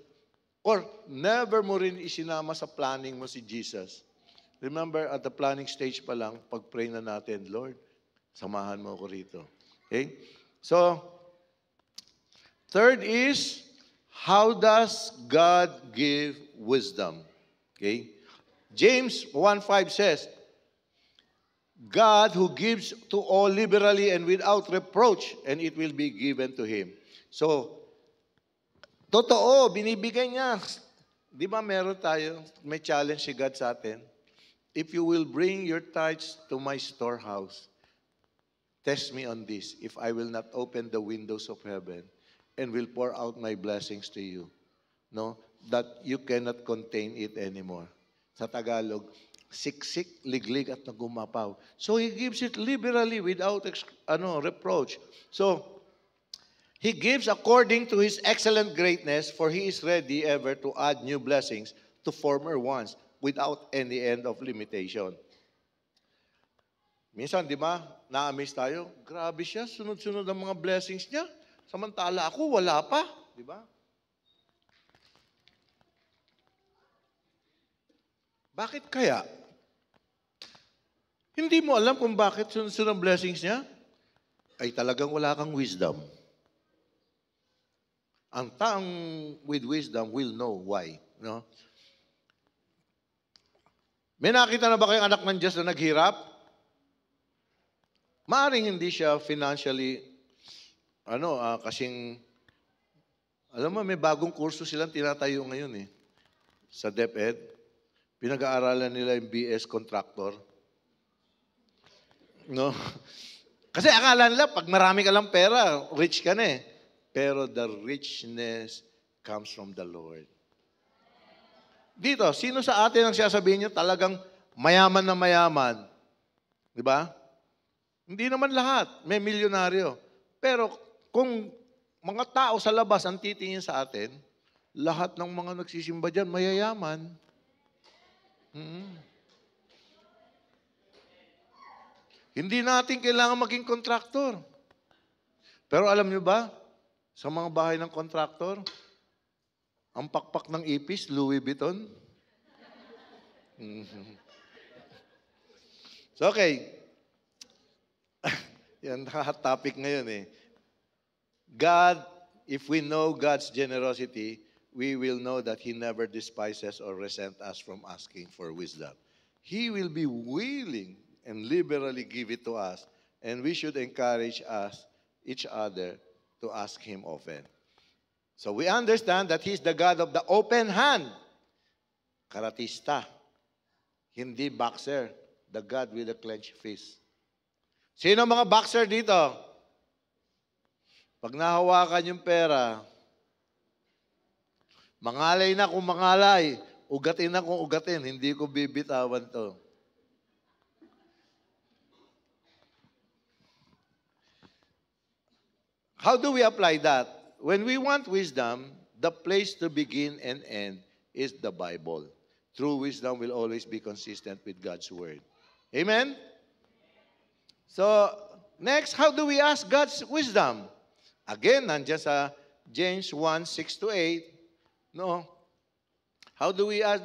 Or never mo rin isinama sa planning mo si Jesus. Remember, at the planning stage pa lang, pag-pray na natin, Lord, samahan mo ako rito. Okay? So, third is, how does God give wisdom? Okay? James 1:5 says, God who gives to all liberally and without reproach, and it will be given to him. So, totoo, binibigay niya. Di ba meron tayo, may challenge si God sa atin? If you will bring your tithes to my storehouse, test me on this, if I will not open the windows of heaven and will pour out my blessings to you, no, that you cannot contain it anymore. Sa Tagalog, siksik, liglig at nagumapaw. So He gives it liberally without reproach. So He gives according to His excellent greatness, for He is ready ever to add new blessings to former ones without any end of limitation. Minsan, di ba, na-amaze tayo, grabe siya, sunod-sunod ang mga blessings niya. Samantala ako, wala pa. Di ba? Bakit kaya? Hindi mo alam kung bakit sunod-sunod ang blessings niya? Ay talagang wala kang wisdom. Ang taong with wisdom will know why. No? May nakita na ba kayong anak ng Diyos na naghirap? Maaring hindi siya financially, kasing, alam mo, may bagong kurso silang tinatayo ngayon sa DepEd. Pinag-aaralan nila yung BS contractor. No? Kasi akala nila, pag marami ka lang pera, rich ka na Pero the richness comes from the Lord. Dito, sino sa atin ang sasabihin niyo talagang mayaman na mayaman? Di ba? Hindi naman lahat. May milyonaryo. Pero kung mga tao sa labas ang titingin sa atin, lahat ng mga nagsisimba dyan, mayayaman. Hindi natin kailangan maging kontraktor. Pero alam niyo ba, sa mga bahay ng kontraktor, ang pakpak ng ipis, Louis Vuitton. So, okay. Yan, hot topic ngayon God, if we know God's generosity, we will know that He never despises or resents us from asking for wisdom. He will be willing and liberally give it to us, and we should encourage each other to ask Him often. So we understand that He's the God of the open hand. Karatista. Hindi boxer. The God with a clenched fist. Sino mga boxer dito? Pag nahawakan yung pera, mangalay na kung mangalay, ugatin na kung ugatin, hindi ko bibitawan to. How do we apply that? When we want wisdom, the place to begin and end is the Bible. True wisdom will always be consistent with God's Word. Amen? So, next, how do we ask God's wisdom? Again, nandiyan sa James 1, 6 to 8, no? How do we ask?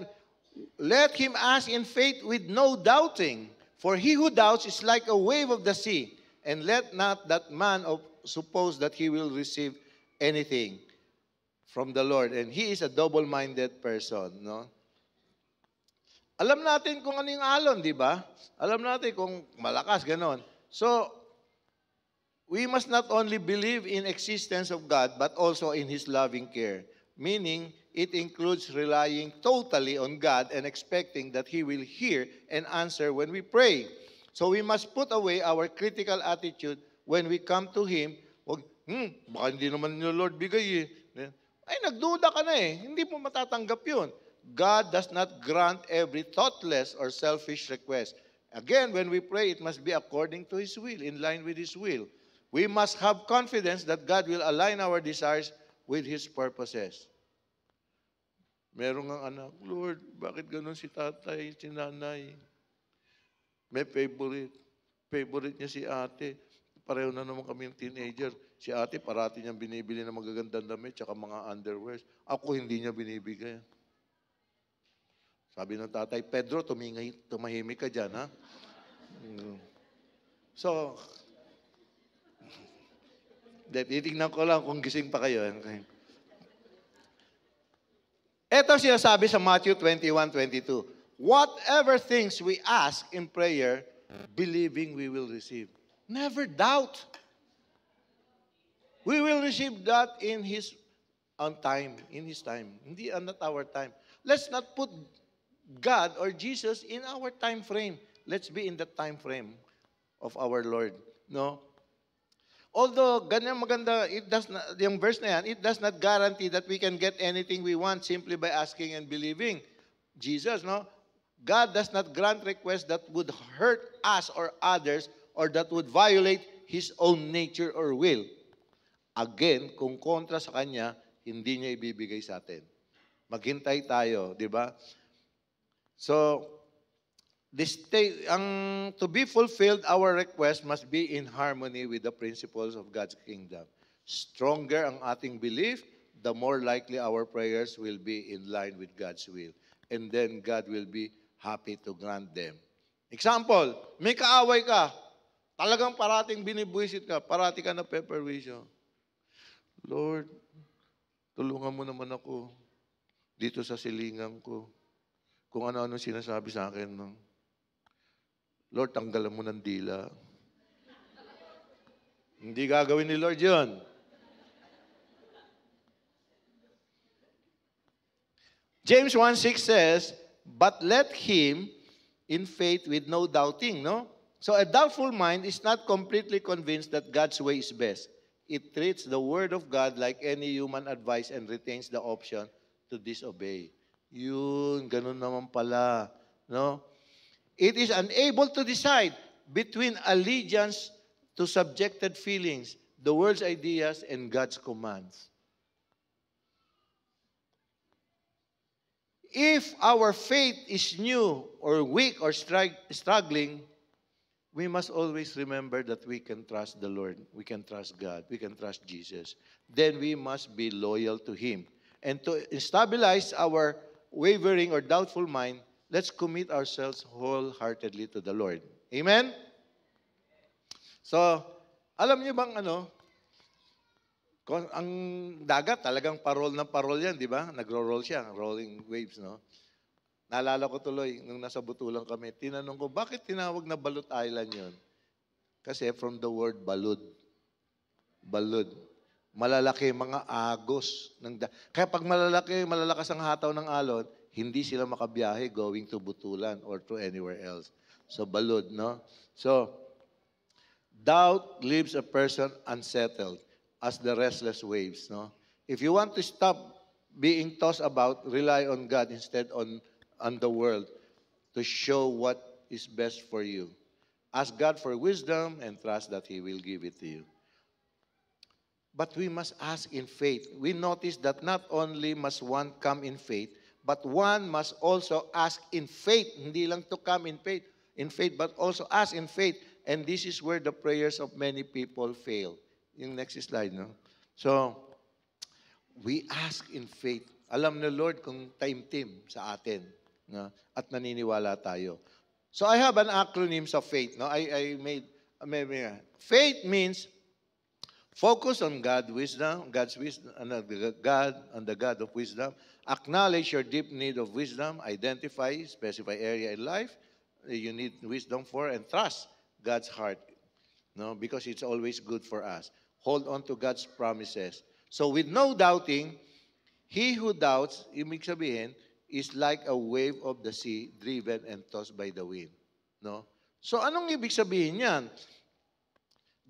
Let him ask in faith with no doubting. For he who doubts is like a wave of the sea. And let not that man suppose that he will receive anything from the Lord. And he is a double-minded person, no? Alam natin kung ano yung alon, di ba? Alam natin kung malakas, ganon. So, we must not only believe in existence of God, but also in His loving care. Meaning, it includes relying totally on God and expecting that He will hear and answer when we pray. So we must put away our critical attitude when we come to Him. Wag, baka hindi naman ni Lord bigay eh. Ay, nagduda ka na eh. Hindi mo matatanggap yun. God does not grant every thoughtless or selfish request. Again, when we pray, it must be according to His will, in line with His will. We must have confidence that God will align our desires with His purposes. Merong ang anak, Lord, bakit ganun si tatay, si nanay? May favorite. Favorite niya si ate. Pareho na naman kami yung teenager. Si ate, parati niyang binibili ng magagandang damit tsaka mga underwears. Ako, hindi niya binibigay. Sabi ng tatay, Pedro, tumahimik ka dyan, ha? So, titignan ko lang kung gising pa kayo. Ito sinasabi sa Matthew 21:22. Whatever things we ask in prayer, believing we will receive. Never doubt. We will receive that in His own time, in His time. Hindi not our time. Let's not put God or Jesus in our time frame. Let's be in the time frame of our Lord. No? Although, ganyan maganda, yung verse na yan, it does not guarantee that we can get anything we want simply by asking and believing Jesus, no? God does not grant requests that would hurt us or others or that would violate His own nature or will. Again, kung kontra sa Kanya, hindi niya ibibigay sa atin. Maghintay tayo, di ba? So, to be fulfilled, our request must be in harmony with the principles of God's kingdom. Stronger ang ating belief, the more likely our prayers will be in line with God's will. And then God will be happy to grant them. Example, may kaaway ka, talagang parating binibwisit ka, parati ka na peperwisyo. Lord, tulungan mo naman ako dito sa silingan ko. Kung ano-ano sinasabi sa akin, no? Lord, tanggalan mo ng dila. Hindi gagawin ni Lord yun. James 1:6 says, but let him in faith with no doubting, no? So a doubtful mind is not completely convinced that God's way is best. It treats the word of God like any human advice and retains the option to disobey. Yun, ganun naman pala, no? It is unable to decide between allegiance to subjected feelings, the world's ideas, and God's commands. If our faith is new or weak or struggling, we must always remember that we can trust the Lord, we can trust God, we can trust Jesus. Then we must be loyal to Him. And to stabilize our wavering or doubtful mind, let's commit ourselves wholeheartedly to the Lord. Amen? So, alam niyo bang ang dagat talagang parol ng parol yan, di ba? Nagro-roll siya, rolling waves, no? Naalala ko tuloy, nung nasa Butulan kami, tinanong ko, bakit tinawag na Balut Island yun? Kasi from the word balud. Balud. Malalaki, mga agos. Kaya pag malalakas ang hataw ng alon, hindi sila makabiyahe going to Butulan or to anywhere else. So, balud, no? So, doubt leaves a person unsettled as the restless waves, no? If you want to stop being tossed about, rely on God instead on the world to show what is best for you. Ask God for wisdom and trust that He will give it to you. But we must ask in faith. We notice that not only must one come in faith, but one must also ask in faith. Hindi lang to come in faith, but also ask in faith. And this is where the prayers of many people fail. Yung next slide, no? So, we ask in faith. Alam na Lord kung taimtim sa atin, no? At naniniwala tayo. So I have an acronym sa faith. No? I made faith means focus on God's wisdom, on the God of wisdom. Acknowledge your deep need of wisdom. Identify, specify area in life you need wisdom for, and trust God's heart. No, because it's always good for us. Hold on to God's promises. So with no doubting, he who doubts, ibig sabihin, is like a wave of the sea driven and tossed by the wind. No? So anong ibig sabihin yan?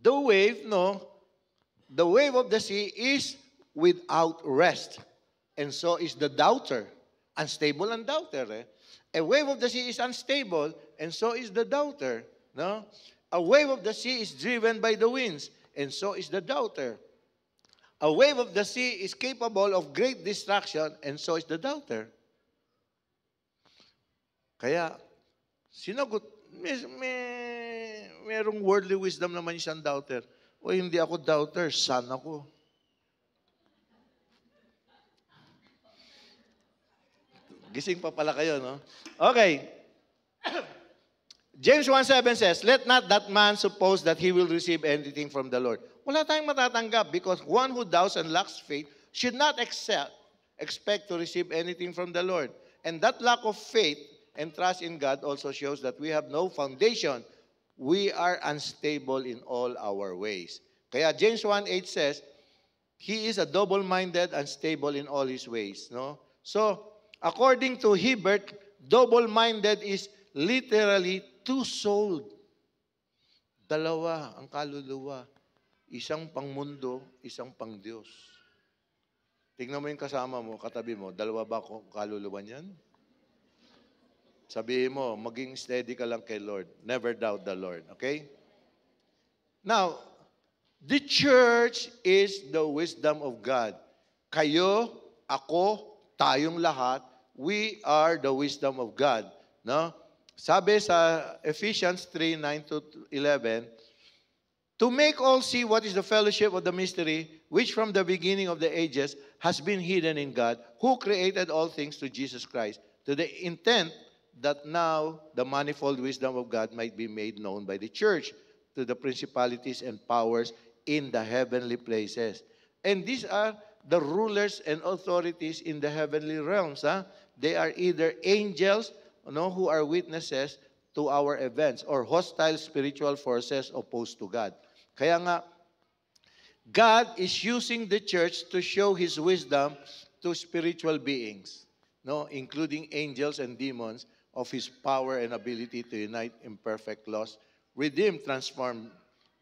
The wave, the wave of the sea is without rest. And so is the doubter. Unstable and doubter. A wave of the sea is unstable, and so is the doubter. No? A wave of the sea is driven by the winds, and so is the doubter. A wave of the sea is capable of great destruction, and so is the doubter. Kaya, sinagot, merong worldly wisdom naman isang doubter. O hindi ako doubter, son ako. Gising pa pala kayo, no? Okay. James 1:7 says, let not that man suppose that he will receive anything from the Lord. Wala tayong matatanggap because one who doubts and lacks faith should not expect to receive anything from the Lord. And that lack of faith and trust in God also shows that we have no foundation. We are unstable in all our ways. Kaya James 1:8 says, he is a double-minded, unstable in all his ways. No? So, according to Hibbert, double-minded is literally two-souled. Dalawa ang kaluluwa. Isang pangmundo, isang pang-Diyos. Tingnan mo yung kasama mo, katabi mo, dalawa ba kaluluwa niyan? Sabihin mo, maging steady ka lang kay Lord. Never doubt the Lord. Okay? Now, the church is the wisdom of God. Kayo, ako, tayong lahat, we are the wisdom of God. No? Sabi sa Ephesians 3:9-11, to make all see what is the fellowship of the mystery, which from the beginning of the ages has been hidden in God, who created all things through Jesus Christ, to the intent that now the manifold wisdom of God might be made known by the church, to the principalities and powers in the heavenly places. And these are the rulers and authorities in the heavenly realms. They are either angels, who are witnesses to our events, or hostile spiritual forces opposed to God. Kaya nga, God is using the church to show His wisdom to spiritual beings, including angels and demons, of His power and ability to unite imperfect lost, redeem, transform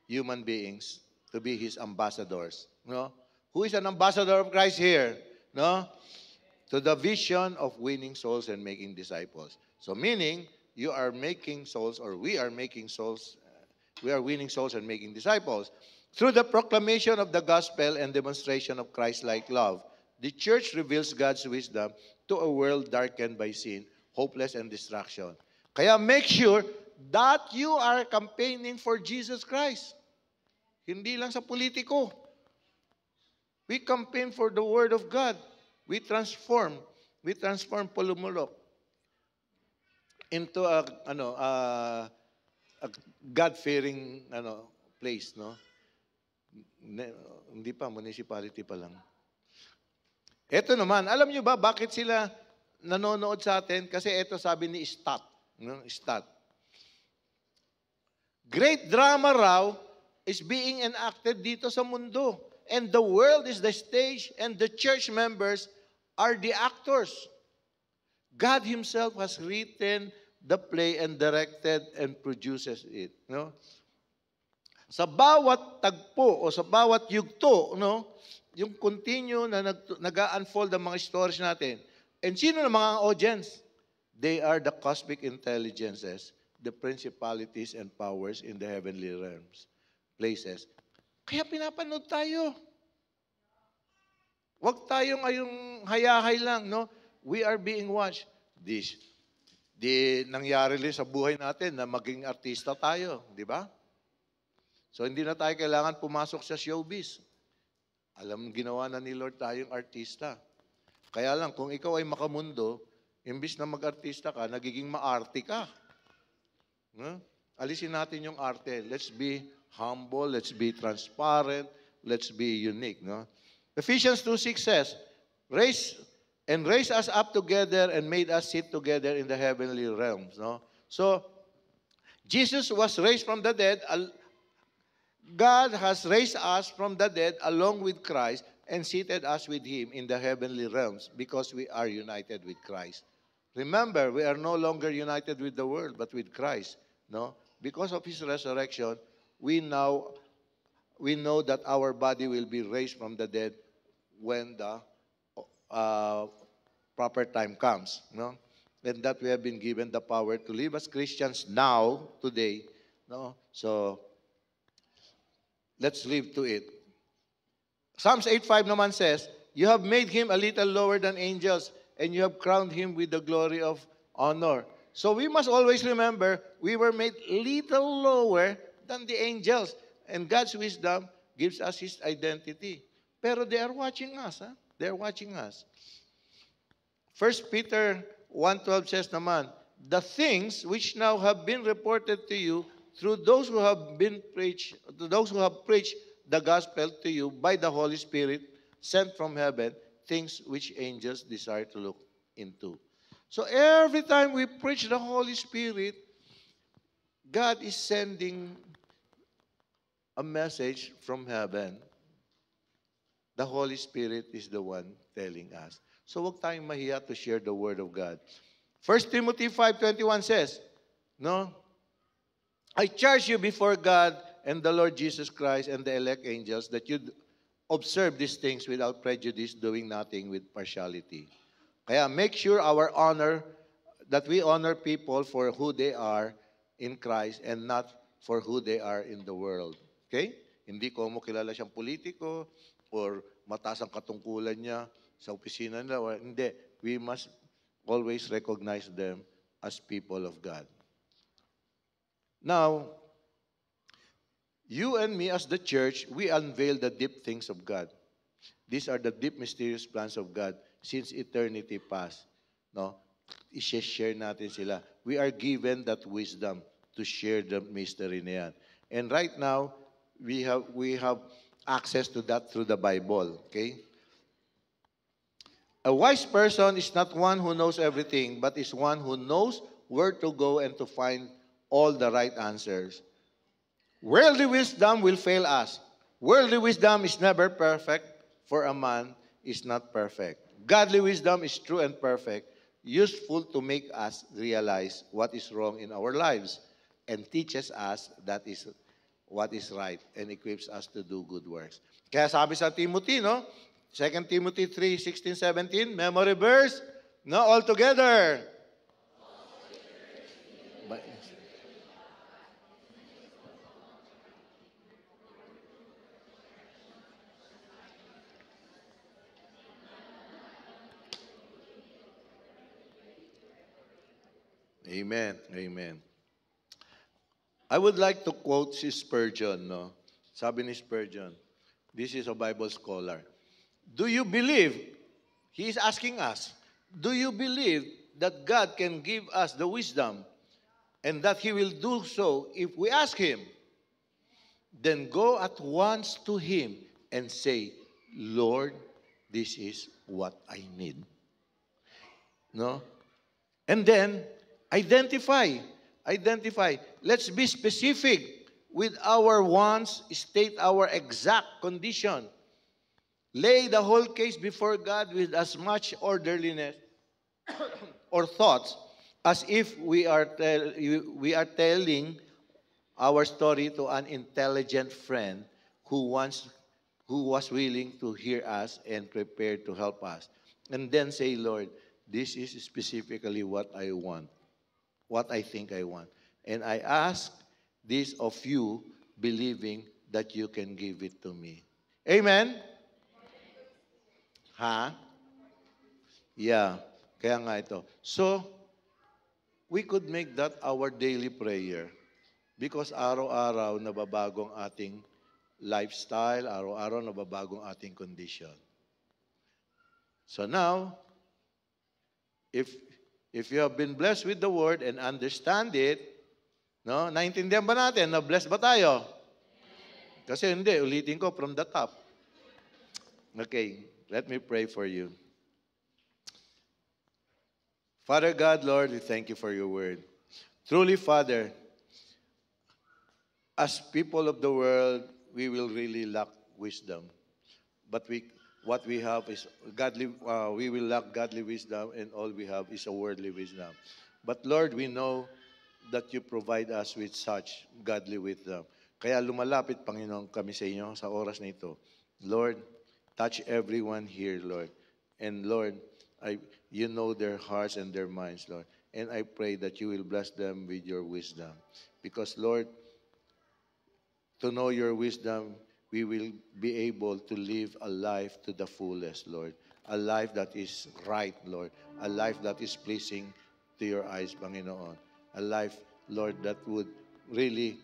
human beings to be His ambassadors. Who is an ambassador of Christ here? To the vision of winning souls and making disciples. So meaning, you are making souls, or we are making souls, we are winning souls and making disciples. Through the proclamation of the gospel and demonstration of Christ-like love, the church reveals God's wisdom to a world darkened by sin, hopeless, and destruction. Kaya make sure that you are campaigning for Jesus Christ. Hindi lang sa politiko. We campaign for the Word of God. We transform Pulumulok into a God-fearing place, Hindi pa, municipality pa lang. Ito naman, alam niyo ba bakit sila nanonood sa atin? Kasi ito sabi ni Stott. Stott. Great drama raw is being enacted dito sa mundo. And the world is the stage, and the church members are the actors. God Himself has written the play and directed and produces it. Sa bawat tagpo o sa bawat yugto, yung continue na nag-unfold ang mga stories natin. And sino na mga audience? They are the cosmic intelligences, the principalities and powers in the heavenly realms, places. Kaya pinapanood tayo. Huwag tayong ayong hayahay lang, We are being watched. Di nangyari rin sa buhay natin na maging artista tayo, di ba? So hindi na tayo kailangan pumasok sa showbiz. Alam, ginawa na ni Lord tayong artista. Kaya lang, kung ikaw ay makamundo, imbis na mag-artista ka, nagiging maarte ka. No? Alisin natin yung arte. Let's be humble, let's be transparent, let's be unique. No? Ephesians 2:6 says, raise us up together and made us sit together in the heavenly realms. No? So, Jesus was raised from the dead. God has raised us from the dead along with Christ and seated us with Him in the heavenly realms because we are united with Christ. Remember, we are no longer united with the world, but with Christ. No? Because of His resurrection, we know that our body will be raised from the dead when the proper time comes. No? And that we have been given the power to live as Christians now, today. No? So, let's live to it. Psalms 8:5 naman says, you have made Him a little lower than angels, and you have crowned Him with the glory of honor. So we must always remember, we were made little lower than the angels. And God's wisdom gives us His identity. Pero they are watching us. Huh? They are watching us. 1 Peter 1:12 says naman, the things which now have been reported to you through those who have preached the gospel to you by the Holy Spirit sent from heaven, things which angels desire to look into. So every time we preach the Holy Spirit, God is sending a message from heaven. The Holy Spirit is the one telling us. So wag tayong mahiya to share the Word of God. 1 Timothy 5:21 says, no, I charge you before God and the Lord Jesus Christ and the elect angels that you observe these things without prejudice, doing nothing with partiality. Kaya make sure that we honor people for who they are in Christ and not for who they are in the world. Okay? Hindi ko mo kilala siyang politiko or mataas ang katungkulan niya sa opisina nila. Hindi. We must always recognize them as people of God. Now, you and me as the church, we unveil the deep things of God. These are the deep, mysterious plans of God since eternity past. No? I-share natin sila. We are given that wisdom to share the mystery na yan. And right now, we have access to that through the Bible. Okay? A wise person is not one who knows everything, but is one who knows where to go and to find all the right answers. Worldly wisdom will fail us. Worldly wisdom is never perfect, for a man is not perfect. Godly wisdom is true and perfect, useful to make us realize what is wrong in our lives, and teaches us that is what is right, and equips us to do good works. Kaya sabi sa Timothy, no? 2 Timothy 3:16, 17, memory verse, no, all together. Amen. Amen. I would like to quote si Spurgeon, no? Sabi ni Spurgeon, this is a Bible scholar. Do you believe, he is asking us, do you believe that God can give us the wisdom and that He will do so if we ask Him? Then go at once to Him and say, Lord, this is what I need. No? And then, identify. Let's be specific with our wants, state our exact condition. Lay the whole case before God with as much orderliness or thoughts as if we are telling our story to an intelligent friend who was willing to hear us and prepared to help us. And then say, Lord, this is specifically what I want, what I think I want. And I ask this of you, believing that you can give it to me. Amen? Ha? Yeah. Kaya nga ito. So, we could make that our daily prayer because araw-araw nababago ang ating lifestyle, araw-araw nababagong ating condition. So now, if you have been blessed with the word and understand it, no, naintindihan ba natin na blessed ba tayo? Kasi hindi, ulitin ko from the top. Okay, let me pray for you. Father God, Lord, we thank you for your word. Truly, Father, as people of the world, we will really lack wisdom. But what we have is godly. We will lack godly wisdom, and all we have is a worldly wisdom. But Lord, we know that you provide us with such godly wisdom. Kaya lumalapit, Panginoon, kami sa inyo sa oras na ito. Lord, touch everyone here, Lord. And Lord, you know their hearts and their minds, Lord. And I pray that you will bless them with your wisdom. Because, Lord, to know your wisdom, we will be able to live a life to the fullest, Lord. A life that is right, Lord. A life that is pleasing to your eyes, Panginoon. A life, Lord, that would really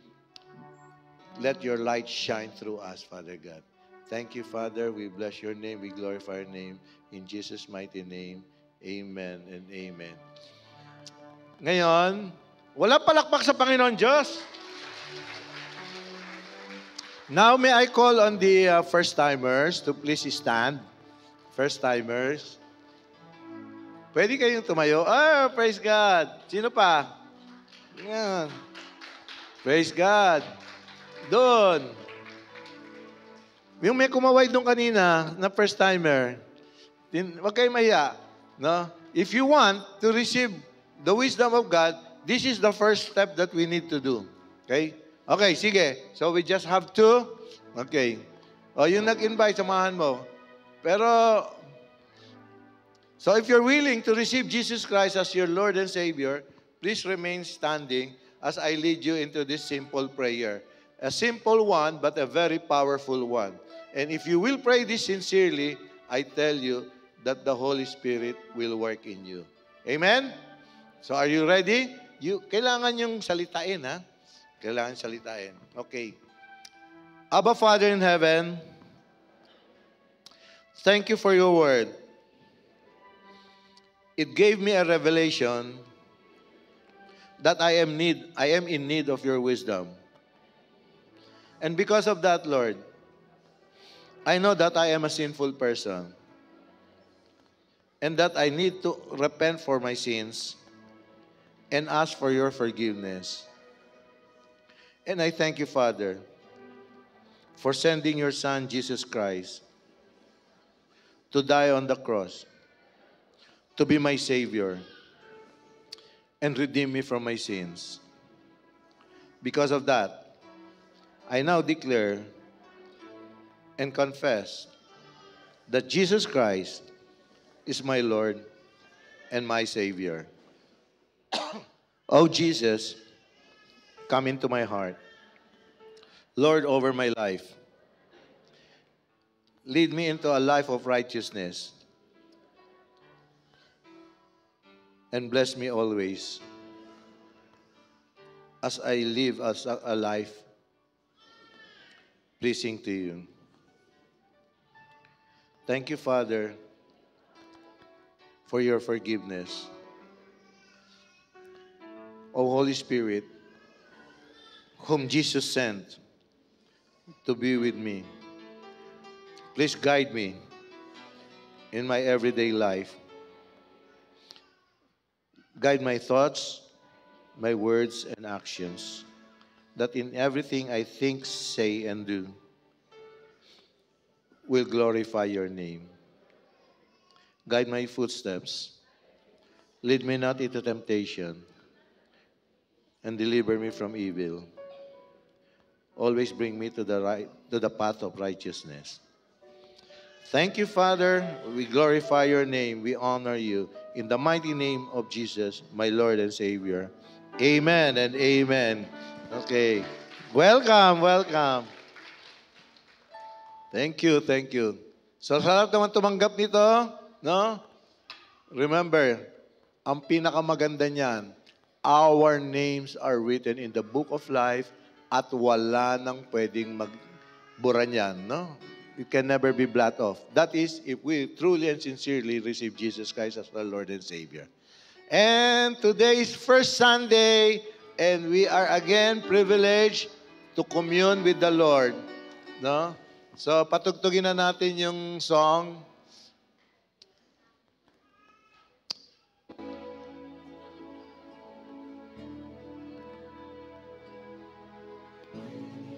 let your light shine through us, Father God. Thank you, Father. We bless your name. We glorify your name. In Jesus' mighty name, amen and amen. Ngayon, wala palakpak sa Panginoon Diyos. Now, may I call on the first-timers to please stand. First-timers. Pwede kayong tumayo. Praise God. Sino pa? Yan. Praise God. Doon. Yung may kumaway doon kanina na first-timer, wag kayong mahiya. No? If you want to receive the wisdom of God, this is the first step that we need to do. Okay? Okay, sige. So we just have to. Okay. O, yung nag-invite, samahan mo. Pero, so if you're willing to receive Jesus Christ as your Lord and Savior, please remain standing as I lead you into this simple prayer. A simple one, but a very powerful one. And if you will pray this sincerely, I tell you that the Holy Spirit will work in you. Amen? So are you ready? Kailangan yung salitain, ha? Kailangan salitain. Okay. Abba, Father in heaven, thank you for your word. It gave me a revelation that I am in need of your wisdom. And because of that, Lord, I know that I am a sinful person and that I need to repent for my sins and ask for your forgiveness. And I thank you, Father, for sending your Son, Jesus Christ, to die on the cross, to be my Savior, and redeem me from my sins. Because of that, I now declare and confess that Jesus Christ is my Lord and my Savior. Oh, Jesus, come into my heart. Lord, over my life. Lead me into a life of righteousness. And bless me always as I live as a life pleasing to you. Thank you, Father, for your forgiveness. O Holy Spirit, whom Jesus sent to be with me, please guide me in my everyday life. Guide my thoughts, my words, and actions, that in everything I think, say, and do will glorify your name. Guide my footsteps. Lead me not into temptation, and deliver me from evil. Always bring me to the path of righteousness. Thank you, Father. We glorify your name. We honor you. In the mighty name of Jesus, my Lord and Savior. Amen and amen. Okay. Welcome, welcome. Thank you, thank you. So, sa lahat naman tumanggap nito, no? Remember, ang pinakamaganda niyan, our names are written in the book of life at wala nang pwedeng bura niyan, no? It can never be blot off. That is, if we truly and sincerely receive Jesus Christ as our Lord and Savior. And today is first Sunday, and we are again privileged to commune with the Lord. No? So, patugtugin na natin yung song.